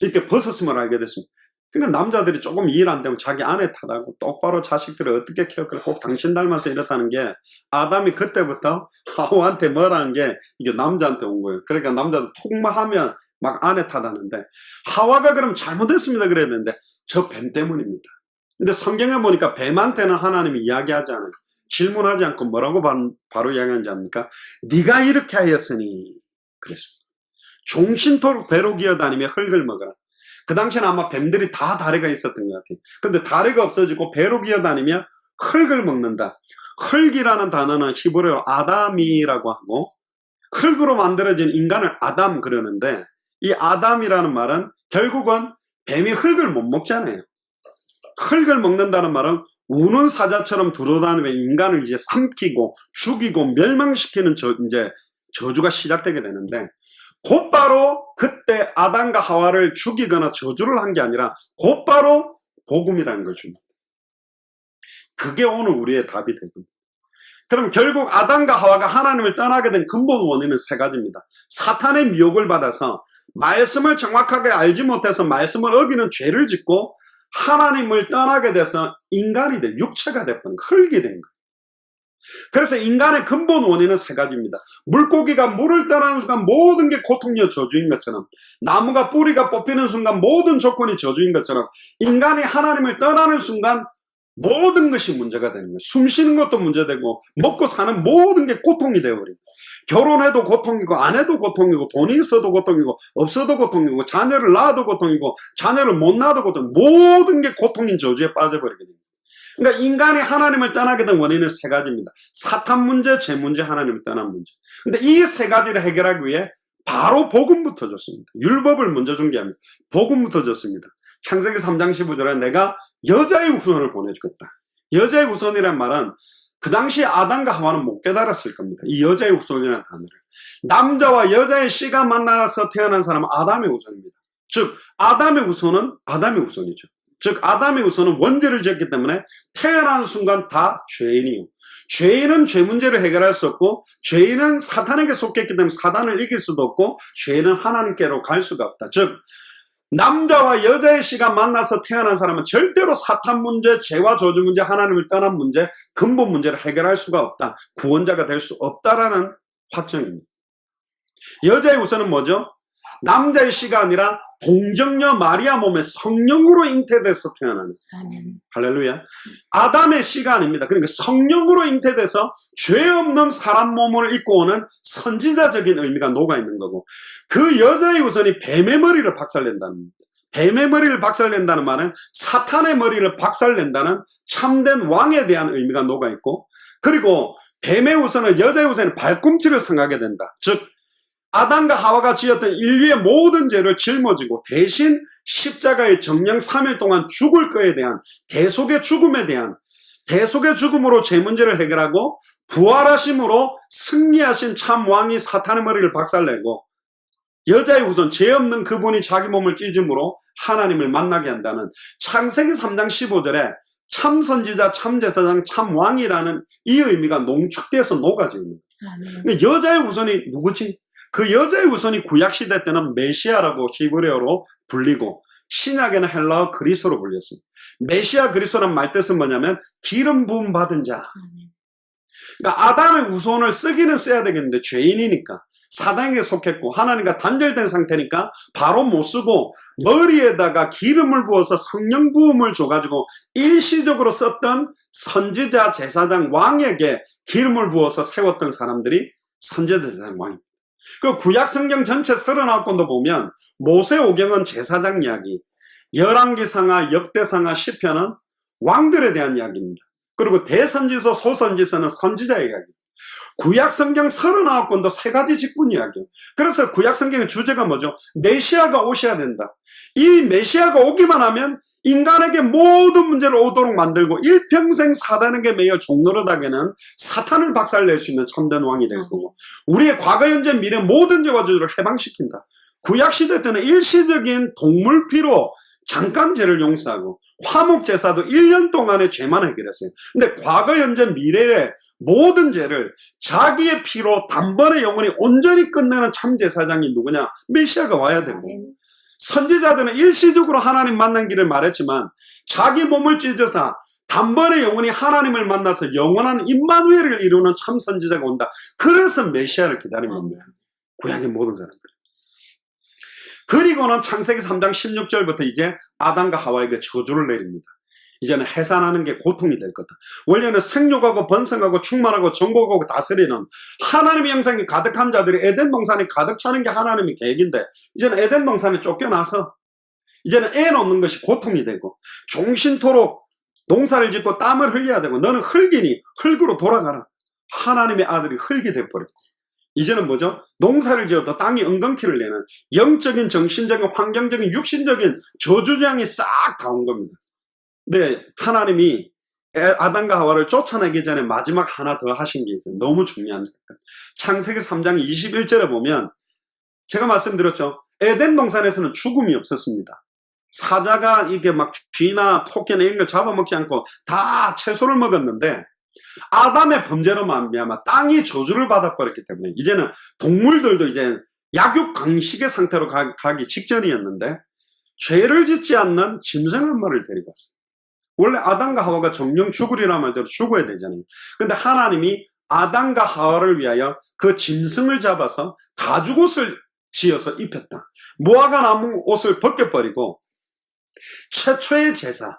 S1: 이렇게 벗었음을 알게 됐습니다. 그러니까 남자들이 조금 일 안 되면 자기 아내 탓하고 똑바로 자식들을 어떻게 키웠길래 꼭 당신 닮아서 이렇다는 게, 아담이 그때부터 하와한테 뭐라는 게 이게 남자한테 온 거예요. 그러니까 남자도 툭마하면 막 아내 탓하는데, 하와가 그럼 잘못했습니다 그래야 되는데 저 뱀 때문입니다. 근데 성경에 보니까 뱀한테는 하나님이 이야기하지 않아요. 질문하지 않고 뭐라고 바로 이야기하는지 압니까? 네가 이렇게 하였으니 그랬습니다. 종신토록 배로 기어다니며 흙을 먹어라. 그 당시에는 아마 뱀들이 다 다리가 있었던 것 같아요. 근데 다리가 없어지고 배로 기어다니며 흙을 먹는다. 흙이라는 단어는 히브리어로 아담이라고 하고, 흙으로 만들어진 인간을 아담 그러는데, 이 아담이라는 말은 결국은 뱀이 흙을 못 먹잖아요. 흙을 먹는다는 말은 우는 사자처럼 두루다니며 인간을 이제 삼키고 죽이고 멸망시키는 이제 저주가 시작되게 되는데, 곧바로 그때 아담과 하와를 죽이거나 저주를 한 게 아니라 곧바로 복음이라는 걸 줍니다. 그게 오늘 우리의 답이 되고, 그럼 결국 아담과 하와가 하나님을 떠나게 된 근본 원인은 세 가지입니다. 사탄의 미혹을 받아서 말씀을 정확하게 알지 못해서 말씀을 어기는 죄를 짓고 하나님을 떠나게 돼서 인간이 된, 육체가 돼버린, 흙이 된 거예요. 그래서 인간의 근본 원인은 세 가지입니다. 물고기가 물을 떠나는 순간 모든 게 고통이요 저주인 것처럼, 나무가 뿌리가 뽑히는 순간 모든 조건이 저주인 것처럼, 인간이 하나님을 떠나는 순간 모든 것이 문제가 되는 거예요. 숨 쉬는 것도 문제되고 먹고 사는 모든 게 고통이 되어버려요. 결혼해도 고통이고 안 해도 고통이고 돈이 있어도 고통이고 없어도 고통이고 자녀를 낳아도 고통이고 자녀를 못 낳아도 고통이고 모든 게 고통인 저주에 빠져버리게 됩니다. 그러니까 인간이 하나님을 떠나게 된 원인은 세 가지입니다. 사탄 문제, 죄 문제, 하나님을 떠난 문제. 근데 이 세 가지를 해결하기 위해 바로 복음부터 줬습니다. 율법을 먼저 준 게 아니라 복음부터 줬습니다. 창세기 3장 15절에 내가 여자의 후손을 보내주겠다. 여자의 후손이란 말은 그 당시 아담과 하와는 못 깨달았을 겁니다. 이 여자의 후손이라는 단어를. 남자와 여자의 씨가 만나서 태어난 사람은 아담의 후손입니다. 즉 아담의 후손은 아담의 후손이죠. 즉 아담의 후손은 원죄를 지었기 때문에 태어난 순간 다 죄인이요. 죄인은 죄 문제를 해결할 수 없고, 죄인은 사탄에게 속했기 때문에 사단을 이길 수도 없고, 죄인은 하나님께로 갈 수가 없다. 즉 남자와 여자의 씨가 만나서 태어난 사람은 절대로 사탄 문제, 죄와 저주 문제, 하나님을 떠난 문제, 근본 문제를 해결할 수가 없다. 구원자가 될 수 없다라는 확정입니다. 여자의 후손은 뭐죠? 남자의 씨가 아니라 동정녀 마리아 몸에 성령으로 잉태돼서 태어나는.
S2: 아멘.
S1: 할렐루야. 아담의 씨가 아닙니다. 그러니까 성령으로 잉태돼서 죄 없는 사람 몸을 입고 오는 선지자적인 의미가 녹아있는 거고, 그 여자의 후손이 뱀의 머리를 박살낸다는 겁니다. 뱀의 머리를 박살낸다는 말은 사탄의 머리를 박살낸다는 참된 왕에 대한 의미가 녹아있고, 그리고 뱀의 후손은 여자의 후손의 발꿈치를 상하게 된다. 즉 아담과 하와가 지었던 인류의 모든 죄를 짊어지고 대신 십자가의 정령 3일 동안 죽을 것에 대한, 계속의 죽음에 대한, 대속의 죽음으로 죄 문제를 해결하고 부활하심으로 승리하신 참 왕이 사탄의 머리를 박살내고 여자의 후손 죄 없는 그분이 자기 몸을 찢음으로 하나님을 만나게 한다는 창세기 3장 15절에 참 선지자, 참 제사장, 참 왕이라는 이 의미가 농축돼서 녹아져 있는 거예요. 여자의 후손이 누구지? 그 여자의 후손이 구약시대 때는 메시아라고 히브리어로 불리고 신약에는 헬라어 그리스도로 불렸습니다. 메시아 그리스도란 말 뜻은 뭐냐면 기름 부음 받은 자. 그러니까 아담의 후손을 쓰기는 써야 되겠는데 죄인이니까 사단에게 속했고 하나님과 단절된 상태니까 바로 못 쓰고 머리에다가 기름을 부어서 성령 부음을 줘가지고 일시적으로 썼던 선지자, 제사장, 왕에게 기름을 부어서 세웠던 사람들이 선지자, 제사장, 왕입니다. 그 구약 성경 전체 39권도 보면 모세오경은 제사장 이야기, 열왕기상하, 역대상하, 시편은 왕들에 대한 이야기입니다. 그리고 대선지서, 소선지서는 선지자의 이야기입니다. 구약 성경 39권도 세 가지 직분 이야기예요. 그래서 구약 성경의 주제가 뭐죠? 메시아가 오셔야 된다. 이 메시아가 오기만 하면 인간에게 모든 문제를 오도록 만들고 일평생 사단에게 매여 종노릇하게는 사탄을 박살낼 수 있는 참된 왕이 될 거고 우리의 과거, 현재, 미래 모든 죄와 저주를 해방시킨다. 구약시대 때는 일시적인 동물피로 잠깐 죄를 용서하고 화목제사도 1년 동안의 죄만 해결했어요. 근데 과거, 현재, 미래의 모든 죄를 자기의 피로 단번에 영원히 온전히 끝내는 참제사장이 누구냐? 메시아가 와야 되고 선지자들은 일시적으로 하나님 만난 길을 말했지만 자기 몸을 찢어서 단번에 영원히 하나님을 만나서 영원한 임마누엘을 이루는 참 선지자가 온다. 그래서 메시아를 기다린 겁니다. 구약의 모든 사람들. 그리고는 창세기 3장 16절부터 이제 아담과 하와에게 저주를 내립니다. 이제는 해산하는 게 고통이 될 거다. 원래는 생육하고 번성하고 충만하고 정복하고 다스리는 하나님의 형상이 가득한 자들이 에덴 동산에 가득 차는 게 하나님의 계획인데 이제는 에덴 동산에 쫓겨나서 이제는 애 놓는 것이 고통이 되고 종신토록 농사를 짓고 땀을 흘려야 되고 너는 흙이니 흙으로 돌아가라. 하나님의 아들이 흙이 돼버렸고 이제는 뭐죠? 농사를 지어도 땅이 엉겅퀴를 내는 영적인, 정신적인, 환경적인, 육신적인 저주장이 싹 다 온 겁니다. 네, 하나님이 아담과 하와를 쫓아내기 전에 마지막 하나 더 하신 게 있어요. 너무 중요한 사건. 창세기 3장 21절에 보면 제가 말씀드렸죠. 에덴 동산에서는 죽음이 없었습니다. 사자가 이게 막 쥐나 토끼나 이런 걸 잡아먹지 않고 다 채소를 먹었는데 아담의 범죄로 말미암아 땅이 저주를 받아버렸기 때문에 이제는 동물들도 이제 약육강식의 상태로 가기 직전이었는데 죄를 짓지 않는 짐승 한 마리를 데리고 왔어요. 원래 아담과 하와가 정령 죽으리란 말대로 죽어야 되잖아요. 근데 하나님이 아담과 하와를 위하여 그 짐승을 잡아서 가죽옷을 지어서 입혔다. 무화과 나무 옷을 벗겨버리고 최초의 제사,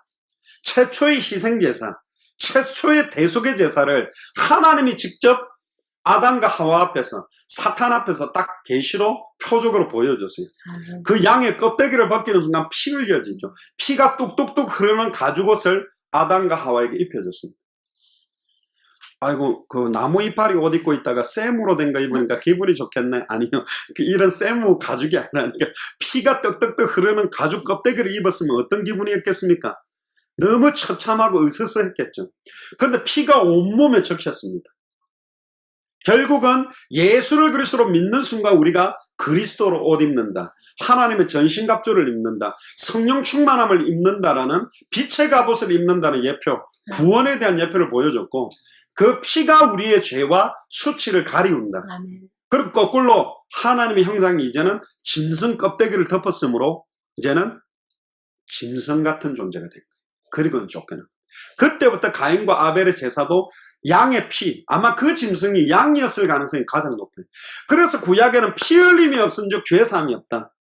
S1: 최초의 희생제사, 최초의 대속의 제사를 하나님이 직접 아담과 하와 앞에서 사탄 앞에서 딱 계시로 표적으로 보여줬어요. 그 양의 껍데기를 벗기는 순간 피 흘려지죠. 피가 뚝뚝뚝 흐르는 가죽옷을 아담과 하와에게 입혀줬습니다. 아이고 그 나무 이파리 옷 입고 있다가 쇠무로 된 거 입으니까 기분이 좋겠네. 아니요, 이런 쇠무 가죽이 아니라니까 피가 떡떡떡 흐르는 가죽 껍데기를 입었으면 어떤 기분이었겠습니까? 너무 처참하고 으스스했겠죠. 그런데 피가 온몸에 적셨습니다. 결국은 예수를 그리스도로 믿는 순간 우리가 그리스도로 옷 입는다. 하나님의 전신갑주를 입는다. 성령 충만함을 입는다라는 빛의 갑옷을 입는다는 예표, 구원에 대한 예표를 보여줬고 그 피가 우리의 죄와 수치를 가리운다. 그리고 거꾸로 하나님의 형상이 이제는 짐승 껍데기를 덮었으므로 이제는 짐승 같은 존재가 된 거예요. 그리고는 쫓겨나. 그때부터 가인과 아벨의 제사도 양의 피, 아마 그 짐승이 양이었을 가능성이 가장 높아요. 그래서 구약에는 피 흘림이 없은즉 죄사함이 없다.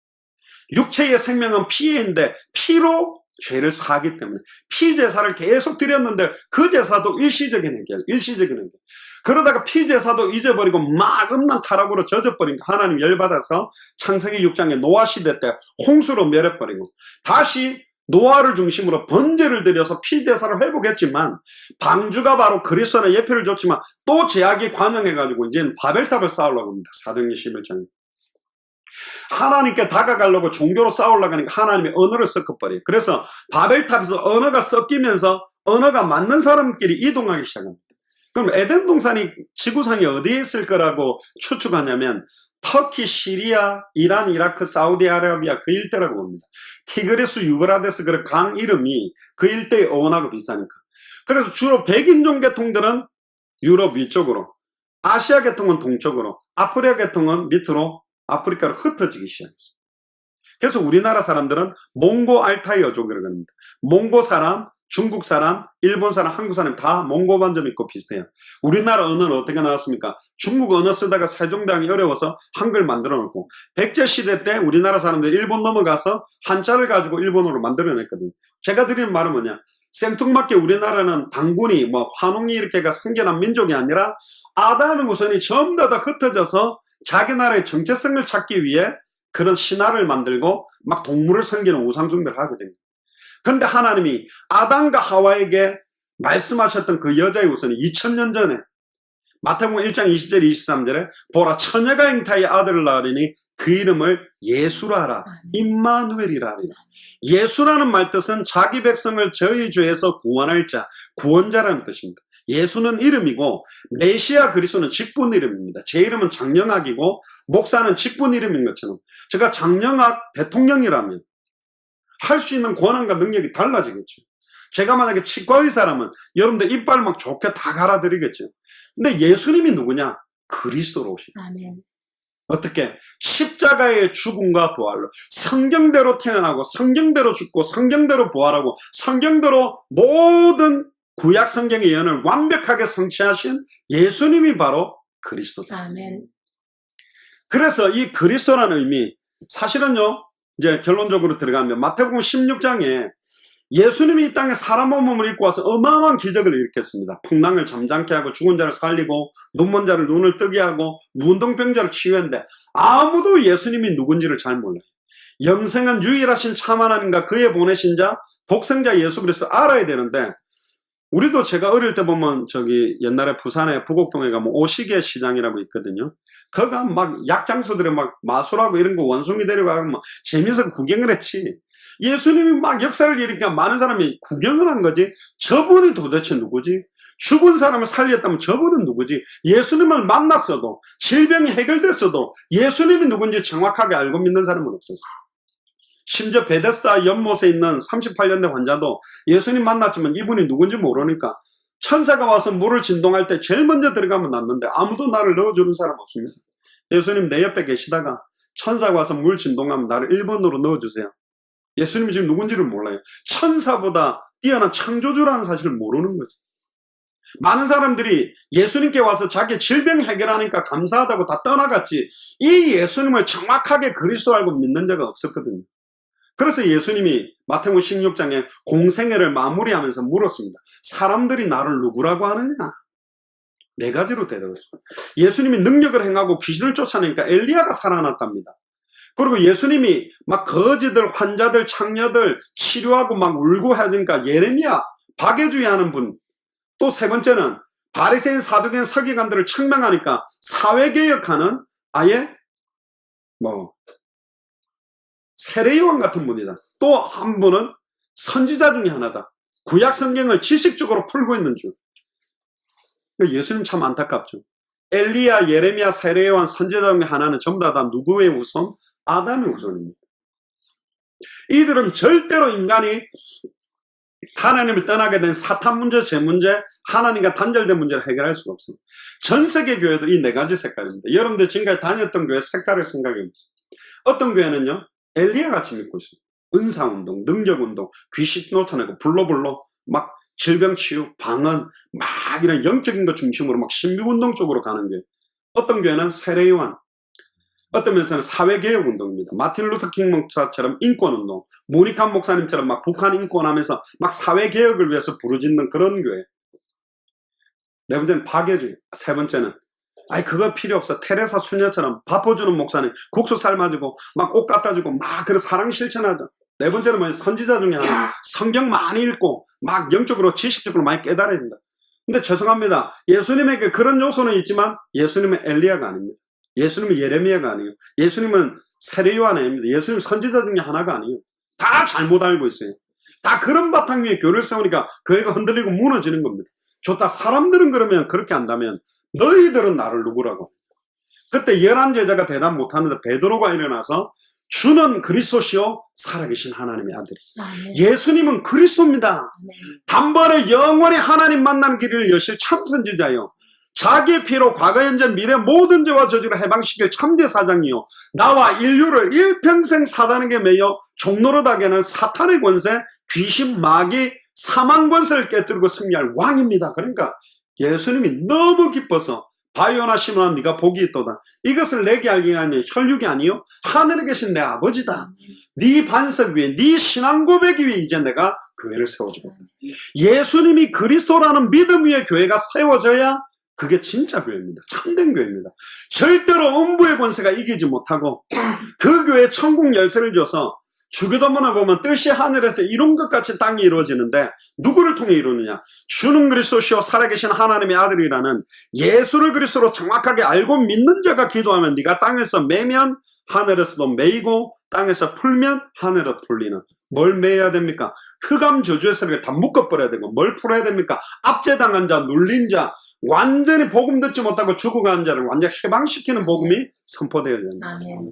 S1: 육체의 생명은 피인데 피로 죄를 사기 때문에 피 제사를 계속 드렸는데 그 제사도 일시적인 해결. 그러다가 피 제사도 잊어버리고 막 음란 타락으로 젖어버리니까 하나님 열받아서 창세기 6장에 노아 시대 때 홍수로 멸해버리고 다시 노아를 중심으로 번제를 드려서 피제사를 회복했지만 방주가 바로 그리스도의 예표를 줬지만 또 제약이 관영해가지고 이제는 바벨탑을 쌓으려고 합니다. 사도행전 11장에. 하나님께 다가가려고 종교로 싸우려고 하니까 하나님의 언어를 섞어버려요. 그래서 바벨탑에서 언어가 섞이면서 언어가 맞는 사람끼리 이동하기 시작합니다. 그럼 에덴 동산이 지구상에 어디에 있을 거라고 추측하냐면 터키, 시리아, 이란, 이라크, 사우디아라비아 그 일대라고 봅니다. 티그리스, 유브라데스 그 강 이름이 그 일대의 어원하고 비슷하니까. 그래서 주로 백인종 계통들은 유럽 위쪽으로, 아시아 계통은 동쪽으로, 아프리카 계통은 밑으로 아프리카로 흩어지기 시작했습니다. 그래서 우리나라 사람들은 몽고 알타이 어족이라고 합니다. 몽고 사람, 중국 사람, 일본 사람, 한국 사람 다 몽고 반점 있고 비슷해요. 우리나라 언어는 어떻게 나왔습니까? 중국 언어 쓰다가 세종대왕이 어려워서 한글 만들어 놓고 백제시대 때 우리나라 사람들 일본 넘어가서 한자를 가지고 일본어로 만들어냈거든요. 제가 드리는 말은 뭐냐? 생뚱맞게 우리나라는 당군이 뭐 환웅이 이렇게가 생겨난 민족이 아니라 아담의 후손이 전부 다 흩어져서 자기 나라의 정체성을 찾기 위해 그런 신화를 만들고 막 동물을 섬기는 우상숭배를 하거든요. 그런데 하나님이 아담과 하와에게 말씀하셨던 그 여자의 후손이 2000년 전에 마태복음 1장 20절 23절에 보라 처녀가 잉타의 아들을 낳으리니 그 이름을 예수라 하라. 임마누엘이라 하리라. 예수라는 말 뜻은 자기 백성을 저희 죄에서 구원할 자, 구원자라는 뜻입니다. 예수는 이름이고 메시아 그리스도는 직분 이름입니다. 제 이름은 장영학이고 목사는 직분 이름인 것처럼 제가 장영학 대통령이라면 할 수 있는 권한과 능력이 달라지겠죠. 제가 만약에 치과의사라면 여러분들 이빨 막 좋게 다 갈아드리겠죠. 근데 예수님이 누구냐? 그리스도로 오십니다.
S2: 아멘.
S1: 어떻게? 십자가의 죽음과 부활로 성경대로 태어나고 성경대로 죽고 성경대로 부활하고 성경대로 모든 구약 성경의 예언을 완벽하게 성취하신 예수님이 바로 그리스도다.
S2: 아멘.
S1: 그래서 이 그리스도라는 의미, 사실은요, 이제 결론적으로 들어가면 마태복음 16장에 예수님이 이 땅에 사람 몸을 입고 와서 어마어마한 기적을 일으켰습니다. 풍랑을 잠잠케 하고 죽은 자를 살리고 눈먼 자를 눈을 뜨게 하고 문둥병자를 치유했는데 아무도 예수님이 누군지를 잘 몰라요. 영생은 유일하신 참 하나님과 그의 보내신 자 독생자 예수 그리스도 알아야 되는데 우리도 제가 어릴 때 보면 저기 옛날에 부산에 부곡동에 가면 오시계 시장이라고 있거든요. 거가 막 약장수들이 막 마술하고 이런 거 원숭이 데려가고 막 재미있어 구경을 했지. 예수님이 막 역사를 일으키니까 많은 사람이 구경을 한 거지. 저분이 도대체 누구지? 죽은 사람을 살렸다면 저분은 누구지? 예수님을 만났어도 질병이 해결됐어도 예수님이 누군지 정확하게 알고 믿는 사람은 없었어요. 심지어 베데스다 연못에 있는 38년 된 환자도 예수님 만났지만 이분이 누군지 모르니까 천사가 와서 물을 진동할 때 제일 먼저 들어가면 낫는데 아무도 나를 넣어주는 사람 없습니다. 예수님 내 옆에 계시다가 천사가 와서 물 진동하면 나를 1번으로 넣어주세요. 예수님이 지금 누군지를 몰라요. 천사보다 뛰어난 창조주라는 사실을 모르는 거죠. 많은 사람들이 예수님께 와서 자기 질병 해결하니까 감사하다고 다 떠나갔지 이 예수님을 정확하게 그리스도 알고 믿는 자가 없었거든요. 그래서 예수님이 마태복음 16장에 공생애를 마무리하면서 물었습니다. 사람들이 나를 누구라고 하느냐? 네 가지로 대답했습니다. 예수님이 능력을 행하고 귀신을 쫓아내니까 엘리야가 살아났답니다. 그리고 예수님이 막 거지들, 환자들, 창녀들 치료하고 막 울고 해야 되니까 예레미야, 박해주의 하는 분. 또 세 번째는 바리새인, 사두개인, 서기관들을 책망하니까 사회개혁하는 아예 세례요한 같은 분이다. 또 한 분은 선지자 중에 하나다. 구약 성경을 지식적으로 풀고 있는 줄. 예수님 참 안타깝죠. 엘리야, 예레미야, 세례요한, 선지자 중에 하나는 전부 다 누구의 후손? 아담의 후손입니다. 이들은 절대로 인간이 하나님을 떠나게 된 사탄 문제, 죄 문제, 하나님과 단절된 문제를 해결할 수가 없습니다. 전 세계 교회도 이 네 가지 색깔입니다. 여러분들 지금까지 다녔던 교회 색깔을 생각해 보세요. 어떤 교회는요, 엘리야 같이 믿고 있습니다. 은사운동, 능력운동, 귀신 쫓아내고 불로 막 질병치유, 방언, 막 이런 영적인 것 중심으로 막 신비운동 쪽으로 가는 교회. 어떤 교회는 세례요한, 어떤 면에서는 사회개혁운동입니다. 마틴 루터킹 목사처럼 인권운동, 모니카 목사님처럼 막 북한 인권하면서 막 사회개혁을 위해서 부르짖는 그런 교회. 네 번째는 박해주의. 세 번째는 그거 필요 없어. 테레사 수녀처럼 밥퍼주는 목사님, 국수 삶아주고 막 옷 갖다주고 막 그런 사랑 실천하죠. 네 번째는 뭐예요? 선지자 중에 하나. 성경 많이 읽고 막 영적으로 지식적으로 많이 깨달아야 된다. 근데 죄송합니다. 예수님에게 그런 요소는 있지만 예수님은 엘리야가 아닙니다. 예수님은 예레미야가 아니에요. 예수님은 세례요한 아닙니다. 예수님 선지자 중에 하나가 아니에요. 다 잘못 알고 있어요. 다 그런 바탕 위에 교회를 세우니까 교회가 흔들리고 무너지는 겁니다. 좋다. 사람들은 그러면 그렇게 한다면 너희들은 나를 누구라고? 그때 11제자가 대답 못하는데 베드로가 일어나서 주는 그리스도시요 살아계신 하나님의 아들이.
S2: 아멘.
S1: 예수님은 그리스도입니다.
S2: 아멘.
S1: 단번에 영원히 하나님 만나는 길을 여실 참 선지자요. 자기의 피로 과거 현재 미래 모든 죄와 저주를 해방시킬 참제사장이요. 나와 인류를 일평생 사단에게 매여 종노릇하게 하는 사탄의 권세, 귀신, 마귀, 사망 권세를 깨뜨리고 승리할 왕입니다. 그러니까 예수님이 너무 기뻐서 바요나 시몬아 네가 복이 있도다. 이것을 내게 알게 하니 혈육이 아니요 하늘에 계신 내 아버지다. 네 반석 위에 네 신앙 고백 위에 이제 내가 교회를 세워주겠다. 예수님이 그리스도라는 믿음 위에 교회가 세워져야 그게 진짜 교회입니다. 참된 교회입니다. 절대로 음부의 권세가 이기지 못하고 그 교회에 천국 열쇠를 줘서 주기도문에 보면 뜻이 하늘에서 이룬 것 같이 땅이 이루어지는데 누구를 통해 이루느냐? 주는 그리스도시요 살아계신 하나님의 아들이라는 예수를 그리스도로 정확하게 알고 믿는 자가 기도하면 네가 땅에서 매면 하늘에서도 매이고 땅에서 풀면 하늘에 풀리는. 뭘 매야 됩니까? 흑암 저주의 세력을 다 묶어버려야 되고 뭘 풀어야 됩니까? 압제당한 자, 눌린 자, 완전히 복음 듣지 못하고 죽어가는 자를 완전히 해방시키는 복음이 선포되어야 됩니다.
S2: 아멘.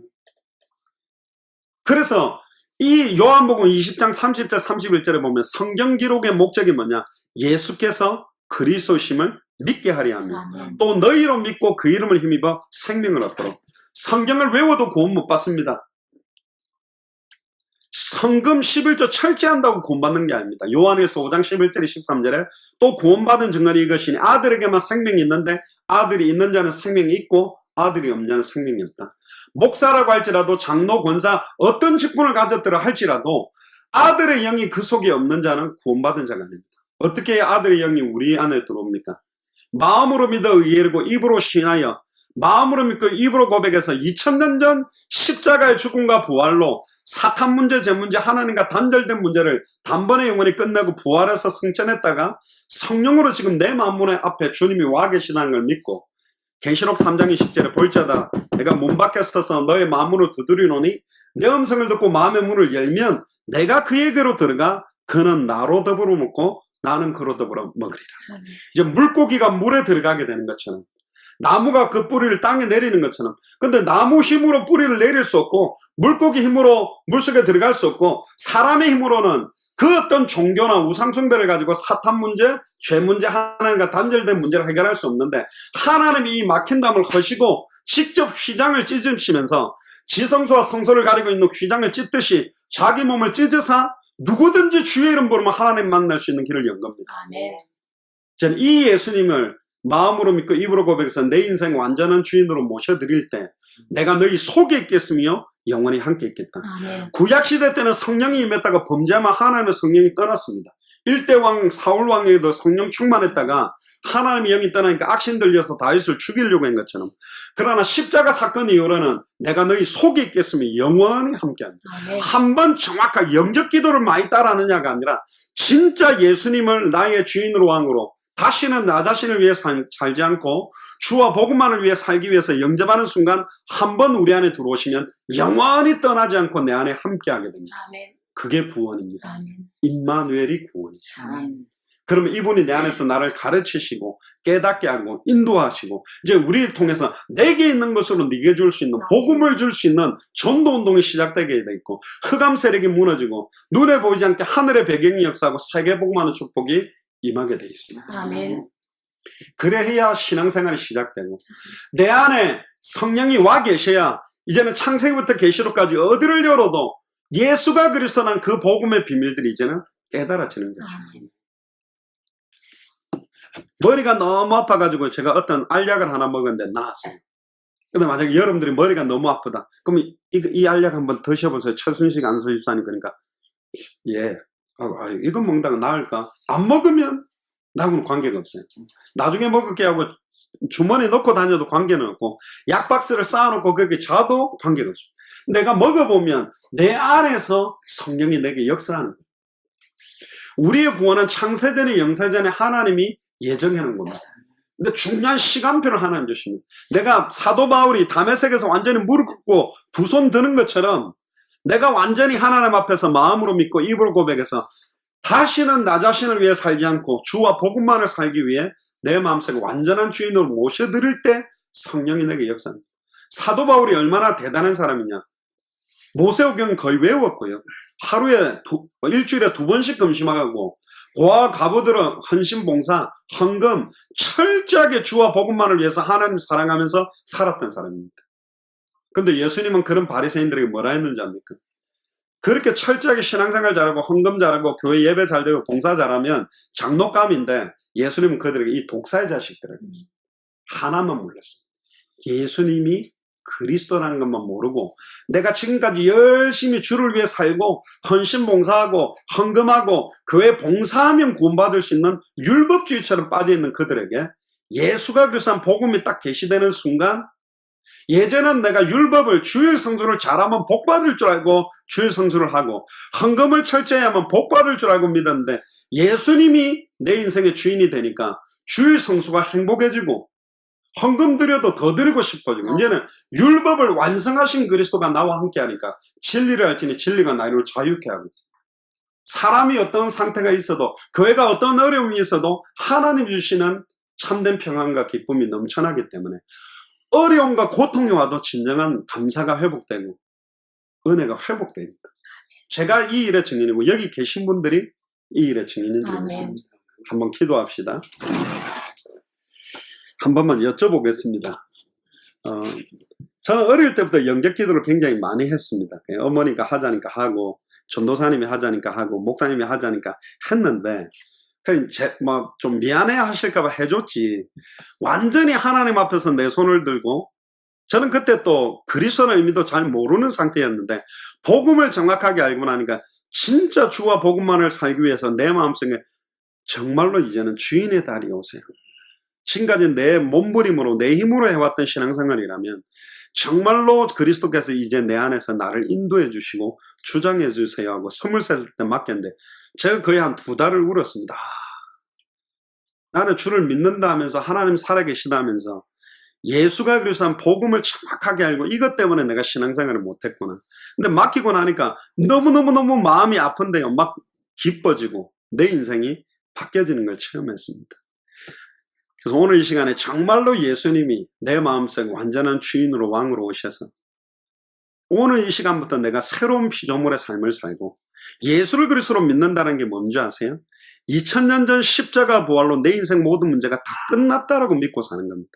S1: 그래서 이 요한복음 20장 30절 31절에 보면 성경 기록의 목적이 뭐냐? 예수께서 그리스도심을 믿게 하려 합니다.
S2: 아멘.
S1: 또 너희로 믿고 그 이름을 힘입어 생명을 얻도록. 성경을 외워도 구원 못 받습니다. 성금 11조 철저한다고 구원받는 게 아닙니다. 요한일서 5장 11절 13절에 또 구원받은 증언이 이것이니 아들에게만 생명이 있는데 아들이 있는 자는 생명이 있고 아들이 없는 자는 생명이 없다. 목사라고 할지라도 장로, 권사 어떤 직분을 가졌더라 할지라도 아들의 영이 그 속에 없는 자는 구원받은 자가 아닙니다. 어떻게 아들의 영이 우리 안에 들어옵니까? 마음으로 믿어 의뢰고 입으로 신하여 마음으로 믿고 입으로 고백해서 2000년 전 십자가의 죽음과 부활로 사탄 문제, 제 문제, 하나님과 단절된 문제를 단번에 영원히 끝내고 부활해서 승천했다가 성령으로 지금 내 마음문의 앞에 주님이 와 계시다는 걸 믿고 계시록 3장 20절에 볼지어다 내가 문 밖에 서서 너의 마음으로 두드리노니 내 음성을 듣고 마음의 문을 열면 내가 그에게로 들어가 그는 나로 더불어 먹고 나는 그로 더불어 먹으리라. 이제 물고기가 물에 들어가게 되는 것처럼 나무가 그 뿌리를 땅에 내리는 것처럼. 근데 나무 힘으로 뿌리를 내릴 수 없고 물고기 힘으로 물속에 들어갈 수 없고 사람의 힘으로는 그 어떤 종교나 우상숭배를 가지고 사탄 문제, 죄 문제, 하나님과 단절된 문제를 해결할 수 없는데 하나님이 이 막힌 담을 허시고 직접 휘장을 찢으시면서 지성소와 성소를 가리고 있는 휘장을 찢듯이 자기 몸을 찢으사 누구든지 주의 이름 부르면 하나님 만날 수 있는 길을 연 겁니다.
S2: 아멘.
S1: 저는 이 예수님을 마음으로 믿고 입으로 고백해서 내 인생 완전한 주인으로 모셔드릴 때 내가 너희 속에 있겠으며 영원히 함께 있겠다.
S2: 아멘.
S1: 구약시대 때는 성령이 임했다가 범죄하면 하나님의 성령이 떠났습니다. 1대 왕 사울 왕에도 성령 충만했다가 하나님의 영이 떠나니까 악신 들려서 다윗을 죽이려고 한 것처럼. 그러나 십자가 사건 이후로는 내가 너희 속에 있겠으며 영원히 함께한다. 한번 정확하게 영적 기도를 많이 따라하느냐가 아니라 진짜 예수님을 나의 주인으로 왕으로 다시는 나 자신을 위해 살지 않고 주와 복음만을 위해 살기 위해서 영접하는 순간 한번 우리 안에 들어오시면 영원히 떠나지 않고 내 안에 함께하게 됩니다.
S2: 아멘.
S1: 그게 구원입니다.
S2: 아멘.
S1: 임마누엘이 구원이죠.
S2: 아멘.
S1: 그러면 이분이 내 안에서 나를 가르치시고 깨닫게 하고 인도하시고 이제 우리를 통해서 내게 있는 것으로 네게 줄 수 있는 복음을 줄 수 있는 전도운동이 시작되게 돼 있고 흑암 세력이 무너지고 눈에 보이지 않게 하늘의 배경이 역사하고 세계 복음하는 축복이 임하게 돼 있습니다.
S2: 아멘.
S1: 그래야 신앙생활이 시작되고 내 안에 성령이 와 계셔야 이제는 창세기부터 계시록까지 어디를 열어도 예수가 그리스도란 그 복음의 비밀들이 이제는 깨달아지는 것입니다. 머리가 너무 아파가지고 제가 어떤 알약을 하나 먹었는데 나았어요. 근데 만약에 여러분들이 머리가 너무 아프다. 그럼 이 알약 한번 드셔보세요. 최순식 안수집사님 그러니까 예. 이거 먹다가 나을까? 안 먹으면 나하고는 관계가 없어요. 나중에 먹을게 하고 주머니에 넣고 다녀도 관계는 없고 약박스를 쌓아놓고 거기 자도 관계가 없어요. 내가 먹어보면 내 안에서 성령이 내게 역사하는 거예요. 우리의 구원은 창세전에 영세전에 하나님이 예정해놓은 겁니다. 근데 중요한 시간표를 하나님 주십니다. 내가 사도 바울이 다메섹에서 완전히 무릎 꿇고 두 손 드는 것처럼 내가 완전히 하나님 앞에서 마음으로 믿고 입으로 고백해서 다시는 나 자신을 위해 살지 않고 주와 복음만을 살기 위해 내 마음속에 완전한 주인으로 모셔드릴 때 성령이 내게 역사합니다. 사도 바울이 얼마나 대단한 사람이냐. 모세오경 거의 외웠고요. 일주일에 2번씩 금식하고 고아 가부들은 헌신봉사, 헌금 철저하게 주와 복음만을 위해서 하나님 사랑하면서 살았던 사람입니다. 근데 예수님은 그런 바리새인들에게 뭐라 했는지 압니까? 그렇게 철저하게 신앙생활 잘하고 헌금 잘하고 교회 예배 잘 되고 봉사 잘하면 장로감인데 예수님은 그들에게 이 독사의 자식들에게 하나만 몰랐습니다. 예수님이 그리스도라는 것만 모르고 내가 지금까지 열심히 주를 위해 살고 헌신봉사하고 헌금하고 교회 봉사하면 구원받을 수 있는 율법주의처럼 빠져있는 그들에게 예수가 그리스도한 복음이 딱 계시되는 순간 예전엔 내가 율법을 주일 성수를 잘하면 복받을 줄 알고 주일 성수를 하고 헌금을 철저히 하면 복받을 줄 알고 믿었는데 예수님이 내 인생의 주인이 되니까 주일 성수가 행복해지고 헌금 드려도 더 드리고 싶어지고 이제는 율법을 완성하신 그리스도가 나와 함께 하니까 진리를 알지니 진리가 나를 자유케 하고 사람이 어떤 상태가 있어도 교회가 어떤 어려움이 있어도 하나님 주시는 참된 평안과 기쁨이 넘쳐나기 때문에 어려움과 고통이 와도 진정한 감사가 회복되고 은혜가 회복됩니다. 제가 이 일의 증인이고 여기 계신 분들이 이 일의 증인인 줄 믿습니다. 한번 기도합시다. 한 번만 여쭤보겠습니다. 저는 어릴 때부터 영접기도를 굉장히 많이 했습니다. 어머니가 하자니까 하고 전도사님이 하자니까 하고 목사님이 하자니까 했는데 좀 미안해 하실까봐 해줬지 완전히 하나님 앞에서 내 손을 들고 저는 그때 또 그리스도의 의미도 잘 모르는 상태였는데 복음을 정확하게 알고 나니까 진짜 주와 복음만을 살기 위해서 내 마음속에 정말로 이제는 주인의 달이 오세요. 지금까지 내 몸부림으로 내 힘으로 해왔던 신앙생활이라면 정말로 그리스도께서 이제 내 안에서 나를 인도해 주시고 주장해 주세요 하고 선물 셀 때 맡겼는데 제가 거의 한 2달을 울었습니다. 나는 주를 믿는다 하면서 하나님 살아계시다 하면서 예수가 그리스도한 복음을 정확하게 알고 이것 때문에 내가 신앙생활을 못했구나. 근데 맡기고 나니까 너무너무 마음이 아픈데요. 막 기뻐지고 내 인생이 바뀌어지는 걸 체험했습니다. 그래서 오늘 이 시간에 정말로 예수님이 내 마음속에 완전한 주인으로 왕으로 오셔서 오늘 이 시간부터 내가 새로운 피조물의 삶을 살고 예수를 그리스도로 믿는다는 게 뭔지 아세요? 2000년 전 십자가 부활로 내 인생 모든 문제가 다 끝났다라고 믿고 사는 겁니다.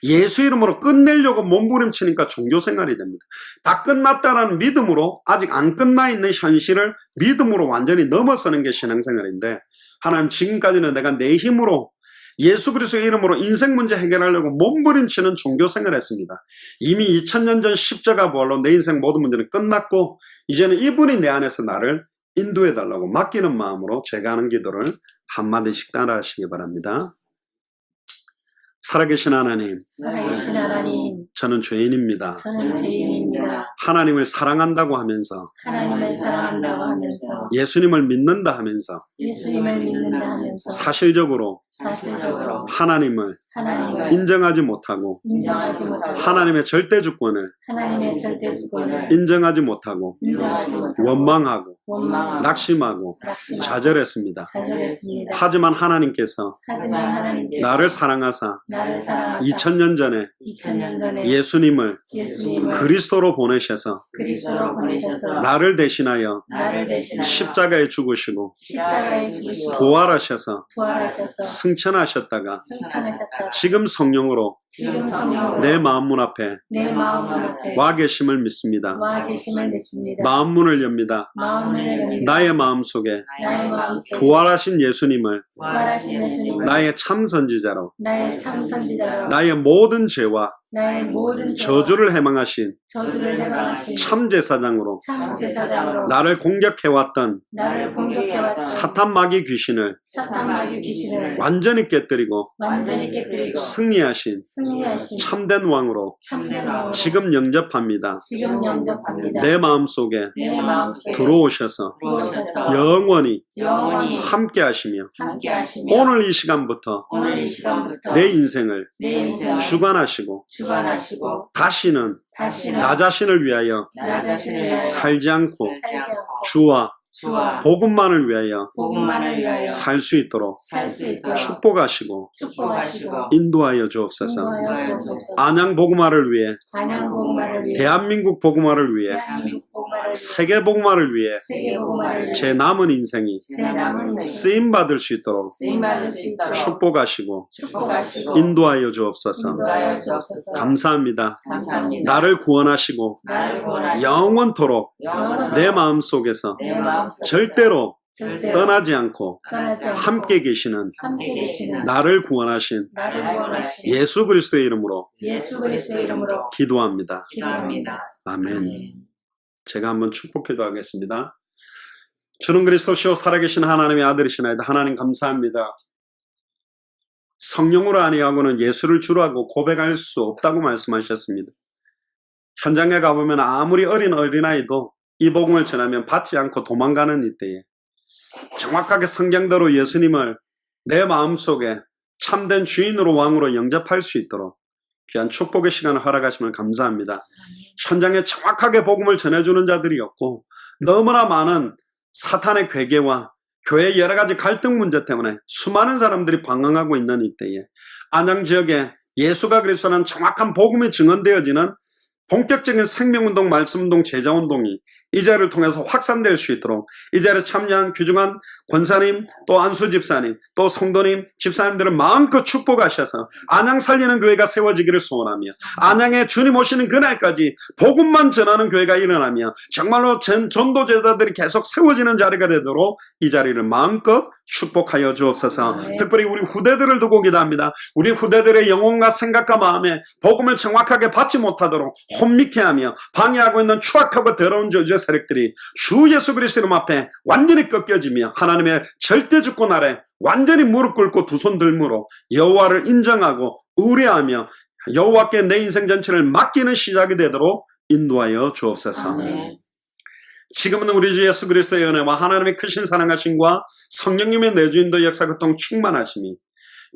S1: 예수 이름으로 끝내려고 몸부림치니까 종교생활이 됩니다. 다 끝났다라는 믿음으로 아직 안 끝나 있는 현실을 믿음으로 완전히 넘어서는 게 신앙생활인데 하나님 지금까지는 내가 내 힘으로 예수 그리스도의 이름으로 인생 문제 해결하려고 몸부림치는 종교생활을 했습니다. 이미 2000년 전 십자가 부활로 내 인생 모든 문제는 끝났고 이제는 이분이 내 안에서 나를 인도해달라고 맡기는 마음으로 제가 하는 기도를 한마디씩 따라하시기 바랍니다. 살아계신 하나님, 저는 죄인입니다. 하나님을 사랑한다고 하면서 예수님을 믿는다 하면서 사실적으로 하나님을 인정하지 못하고 하나님의 절대 주권을 인정하지 못하고 원망하고 낙심하고 좌절했습니다. 하지만 하나님께서 나를 사랑하사 2000년 전에 예수님을 그리스도로 보내셔서 나를 대신하여 십자가에 죽으시고 부활하셔서 승천하셨다가 지금 성령으로 내 마음문 앞에 와 계심을 믿습니다. 마음 문을 엽니다. 나의 마음속에 부활하신 예수님을 나의 참 선지자로 나의 모든 죄와 저주를 해망하신 참 제사장으로 나를 공격해왔던 사탄 마귀 귀신을 완전히 깨뜨리고 승리하신 참된 왕으로 지금 영접합니다. 내 마음속에 들어오셔서 영원히 함께 하시며 오늘 이 시간부터 내 인생을 주관하시고 다시는 나 자신을 위하여 살지 않고 주와
S2: 주와
S1: 복음만을 위하여
S2: 복음만을 위하여
S1: 살 수 있도록
S2: 살 수 있도록
S1: 축복하시고
S2: 축복하시고
S1: 인도하여 주옵소서.
S2: 인도하여 주옵소서.
S1: 안양 복음화를 위해,
S2: 안양 복음화를 위해
S1: 대한민국 복음화를 위해,
S2: 대한민국 복음화를 위해
S1: 세계 복음화를 위해
S2: 세계 복음화를 위해
S1: 제 남은 인생이
S2: 제 남은 인생
S1: 쓰임 받을 수 있도록
S2: 쓰임 받을 수 있도록
S1: 축복하시고
S2: 축복하시고
S1: 인도하여 주옵소서.
S2: 인도하여 주옵소서.
S1: 감사합니다.
S2: 감사합니다.
S1: 나를 구원하시고
S2: 나를 구원하시고
S1: 영원토록
S2: 영원토록
S1: 내 마음속에서
S2: 내 마음속에서
S1: 절대로
S2: 절대로
S1: 떠나지 않고
S2: 떠나지 않고
S1: 함께 계시는
S2: 함께 계시는
S1: 나를 구원하신
S2: 나를 구원하신
S1: 예수 그리스도의 이름으로
S2: 예수 그리스도의 이름으로
S1: 기도합니다.
S2: 기도합니다.
S1: 아멘. 제가 한번 축복 기도하겠습니다. 주는 그리스도시요 살아계신 하나님의 아들이시나이다. 하나님 감사합니다. 성령으로 아니하고는 예수를 주라고 고백할 수 없다고 말씀하셨습니다. 현장에 가보면 아무리 어린 어린아이도 이 복음을 전하면 받지 않고 도망가는 이때에 정확하게 성경대로 예수님을 내 마음속에 참된 주인으로 왕으로 영접할 수 있도록 귀한 축복의 시간을 허락하시면 감사합니다. 현장에 정확하게 복음을 전해주는 자들이 없고 너무나 많은 사탄의 괴계와 교회의 여러 가지 갈등 문제 때문에 수많은 사람들이 방황하고 있는 이때에 안양 지역에 예수가 그리스도라는 정확한 복음이 증언되어지는 본격적인 생명운동, 말씀운동, 제자운동이 이 자리를 통해서 확산될 수 있도록 이 자리에 참여한 귀중한 권사님, 또 안수 집사님, 또 성도님, 집사님들을 마음껏 축복하셔서 안양 살리는 교회가 세워지기를 소원하며 안양에 주님 오시는 그날까지 복음만 전하는 교회가 일어나며 정말로 전도 제자들이 계속 세워지는 자리가 되도록 이 자리를 마음껏 축복하여 주옵소서. 특별히 우리 후대들을 두고 기도합니다. 우리 후대들의 영혼과 생각과 마음에 복음을 정확하게 받지 못하도록 혼미케 하며 방해하고 있는 추악하고 더러운 저주의 세력들이 주 예수 그리스도 이름 앞에 완전히 꺾여지며 하나님의 절대 주권 아래 완전히 무릎 꿇고 두 손 들므로 여호와를 인정하고 의뢰하며 여호와께 내 인생 전체를 맡기는 시작이 되도록 인도하여 주옵소서.
S2: 아멘.
S1: 지금은 우리 주 예수 그리스도의 은혜와 하나님의 크신 사랑하심과 성령님의 내주인도 역사 교통 충만하심이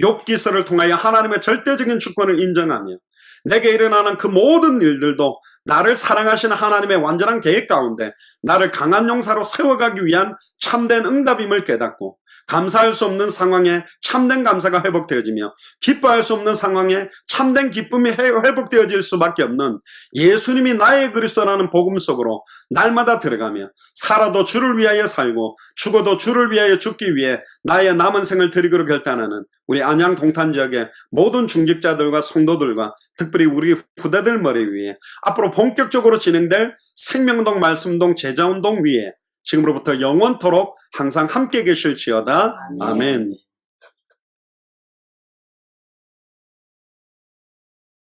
S1: 욥기서를 통하여 하나님의 절대적인 주권을 인정하며 내게 일어나는 그 모든 일들도 나를 사랑하시는 하나님의 완전한 계획 가운데 나를 강한 용사로 세워가기 위한 참된 응답임을 깨닫고 감사할 수 없는 상황에 참된 감사가 회복되어지며 기뻐할 수 없는 상황에 참된 기쁨이 회복되어질 수밖에 없는 예수님이 나의 그리스도라는 복음 속으로 날마다 들어가며 살아도 주를 위하여 살고 죽어도 주를 위하여 죽기 위해 나의 남은 생을 드리기로 결단하는 우리 안양 동탄 지역의 모든 중직자들과 성도들과 특별히 우리 후대들 머리 위에 앞으로 본격적으로 진행될 생명운동, 말씀운동, 제자운동 위에 지금으로부터 영원토록 항상 함께 계실지어다. 아멘.